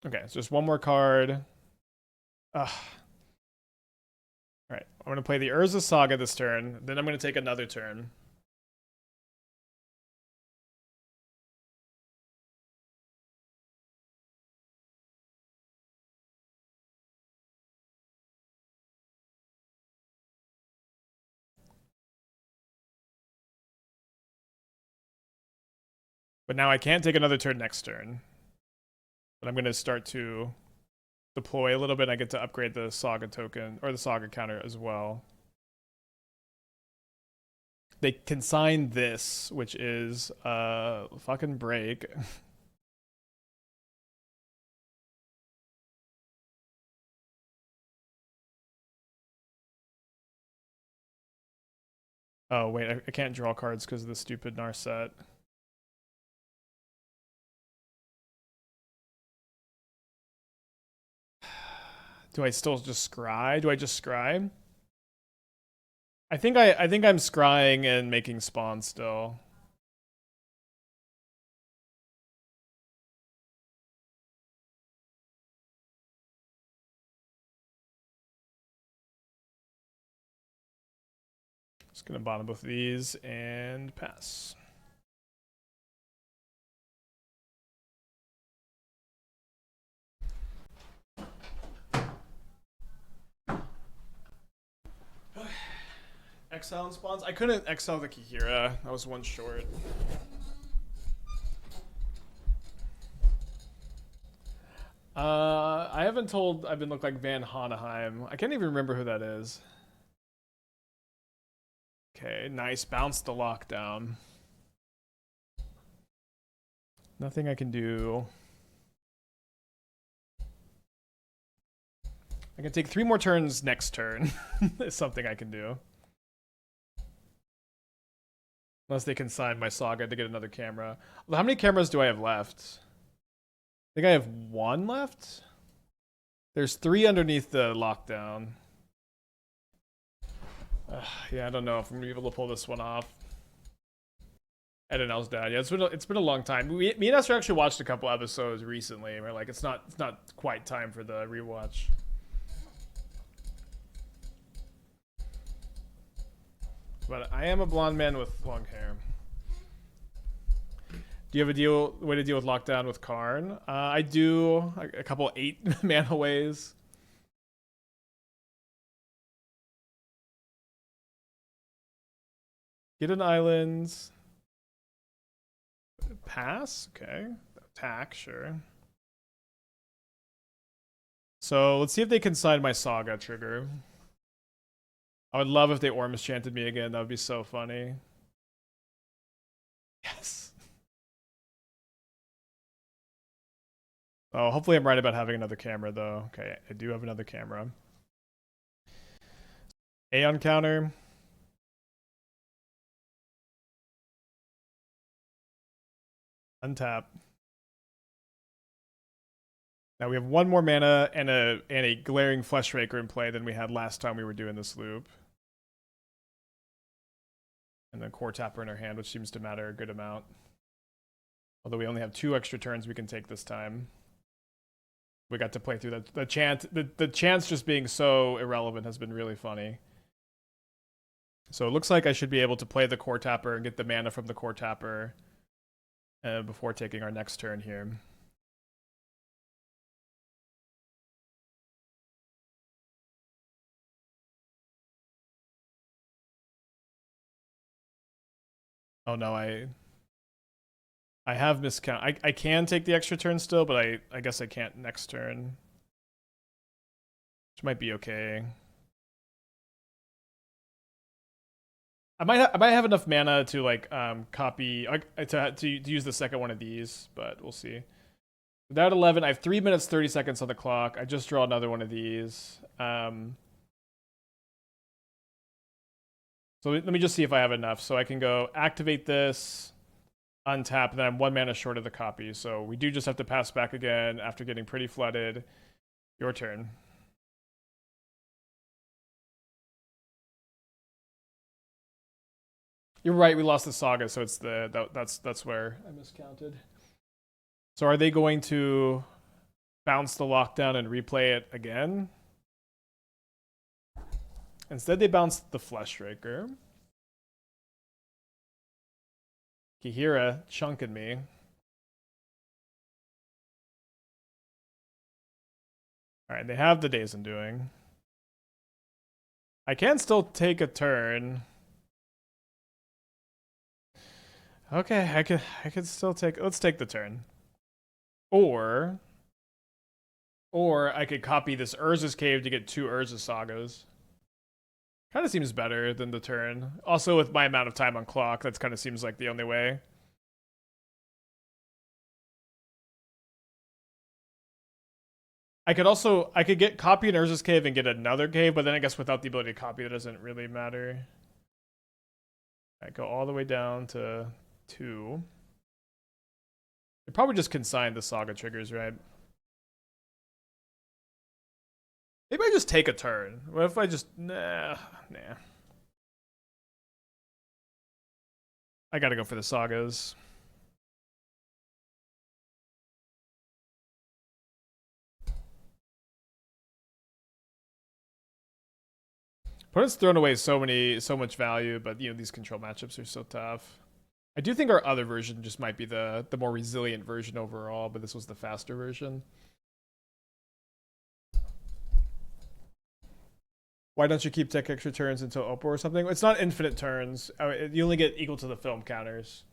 Okay, so just one more card. Alright, I'm going to play the Urza Saga this turn. Then I'm going to take another turn. But now I can't take another turn next turn. But I'm going to start to deploy a little bit. I get to upgrade the Saga token, or the Saga counter as well. They consign this, which is fucking break. Oh, wait, I can't draw cards because of the stupid Narset. Do I still just scry? Do I just scry? I think I'm scrying and making spawn still. Just gonna bottom both of these and pass. Exile and spawns? I couldn't exile the Kihira. I was one short. I haven't told I've been looked like Van Honeheim. I can't even remember who that is. Okay, nice. Bounce the lockdown. Nothing I can do. I can take 3 more turns next turn. Is something I can do. Unless they consign my Saga to get another camera. Well, how many cameras do I have left? I think I have one left. There's 3 underneath the lockdown. Yeah, I don't know if I'm gonna be able to pull this one off. Edenel's dad. Yeah, it's been a long time. Me and Esther actually watched a couple episodes recently. We're like, it's not quite time for the rewatch. But I am a blonde man with long hair. Do you have a way to deal with lockdown with Karn? I do a couple 8 mana ways. Get an island. Pass? Okay. Attack, sure. So let's see if they can sign my Saga trigger. I would love if they Ormus chanted me again. That would be so funny. Yes. Oh, hopefully I'm right about having another camera, though. Okay, I do have another camera. Aeon counter. Untap. Now we have 1 more mana and a Glaring Fleshraker in play than we had last time we were doing this loop. And then Coretapper in our hand, which seems to matter a good amount. Although we only have 2 extra turns we can take this time. We got to play through that. The chance just being so irrelevant has been really funny. So it looks like I should be able to play the Coretapper and get the mana from the Coretapper before taking our next turn here. Oh no, I have miscount. I can take the extra turn still, but I guess I can't next turn. Which might be okay. I might have enough mana to like copy to use the second one of these, but we'll see. Without 11, I have 3 minutes 30 seconds on the clock. I just draw another one of these. So let me just see if I have enough. So I can go activate this, untap, and then I'm 1 mana short of the copy. So we do just have to pass back again after getting pretty flooded. Your turn. You're right, we lost the Saga, so it's that's where I miscounted. So are they going to bounce the lockdown and replay it again? Instead, they bounced the Fleshraker. Kihira chunking me. Alright, they have the Days Undoing. I can still take a turn. Okay, I could still take. Let's take the turn. Or I could copy this Urza's Cave to get 2 Urza Sagas. Kind of seems better than the turn. Also, with my amount of time on clock, that kind of seems like the only way. I could get copy an Urza's Cave and get another cave, but then I guess without the ability to copy, that doesn't really matter. I go all the way down to 2. They probably just consign the Saga triggers, right? Maybe I just take a turn. What if I just... Nah. I gotta go for the Sagas. Opponent's thrown away so much value, but you know, these control matchups are so tough. I do think our other version just might be the more resilient version overall, but this was the faster version. Why don't you keep tech extra turns until Opal or something? It's not infinite turns. You only get equal to the film counters.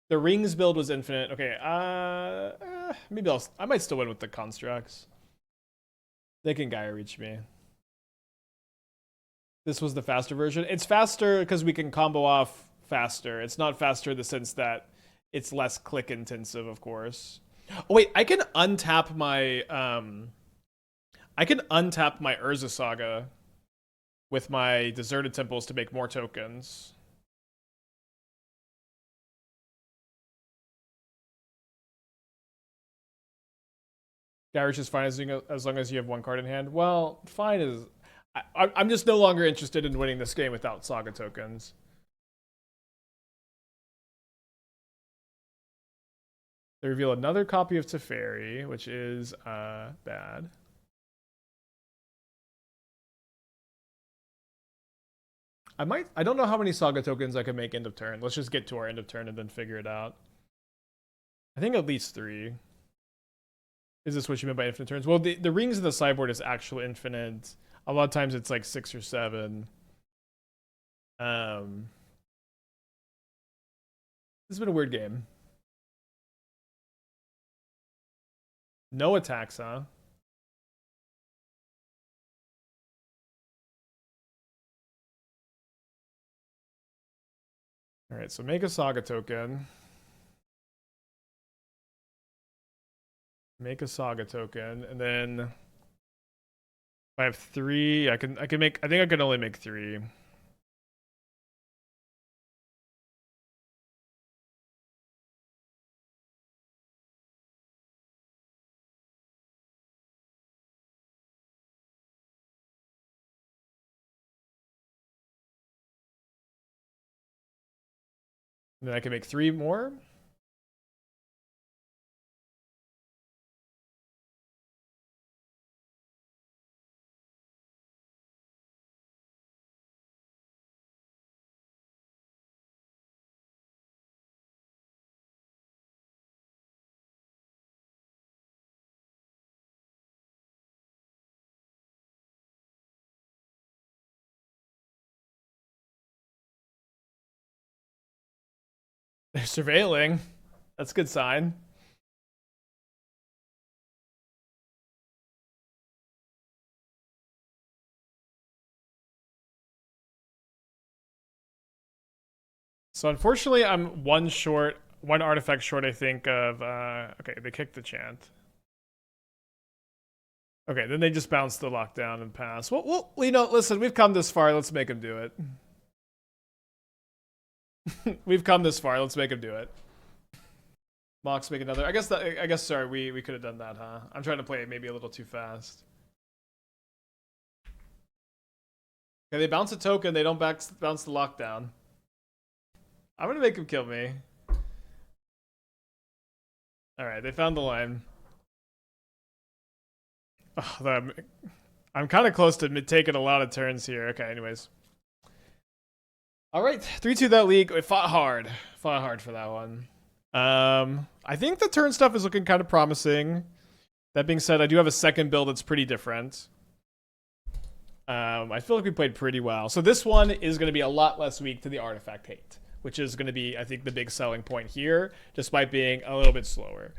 The Rings build was infinite. Okay, maybe I might still win with the constructs. They can Gaia reach me. This was the faster version. It's faster because we can combo off faster. It's not faster in the sense that it's less click intensive, of course. Oh wait, I can untap my Urza Saga with my Deserted Temples to make more tokens. Garage is fine as long as you have one card in hand. Well, fine is... I'm just no longer interested in winning this game without Saga tokens. They reveal another copy of Teferi, which is bad. I don't know how many Saga tokens I can make end of turn. Let's just get to our end of turn and then figure it out. I think at least 3. Is this what you meant by infinite turns? Well, the rings in the sideboard is actual infinite. A lot of times it's like 6 or 7. This has been a weird game. No attacks, huh? Alright, so make a Saga token. Make a Saga token, and then if I have 3, I think I can only make 3. And then I can make 3 more. They're surveilling. That's a good sign. So unfortunately, I'm one artifact short, I think, of... okay, they kicked the chant. Okay, then they just bounce the lockdown and pass. Well, you know, listen, we've come this far. Let's make them do it. We've come this far. Let's make him do it. Mox, make another. I guess. Sorry, we could have done that, huh? I'm trying to play it maybe a little too fast. Okay, they bounce a token. They don't bounce the lockdown. I'm gonna make him kill me. All right, they found the line. Oh, I'm kind of close to taking a lot of turns here. Okay, anyways. All right, 3-2 that league. We fought hard for that one. I think the turn stuff is looking kind of promising. That being said, I do have a second build that's pretty different. I feel like we played pretty well. So this one is going to be a lot less weak to the artifact hate, which is going to be, I think, the big selling point here, despite being a little bit slower.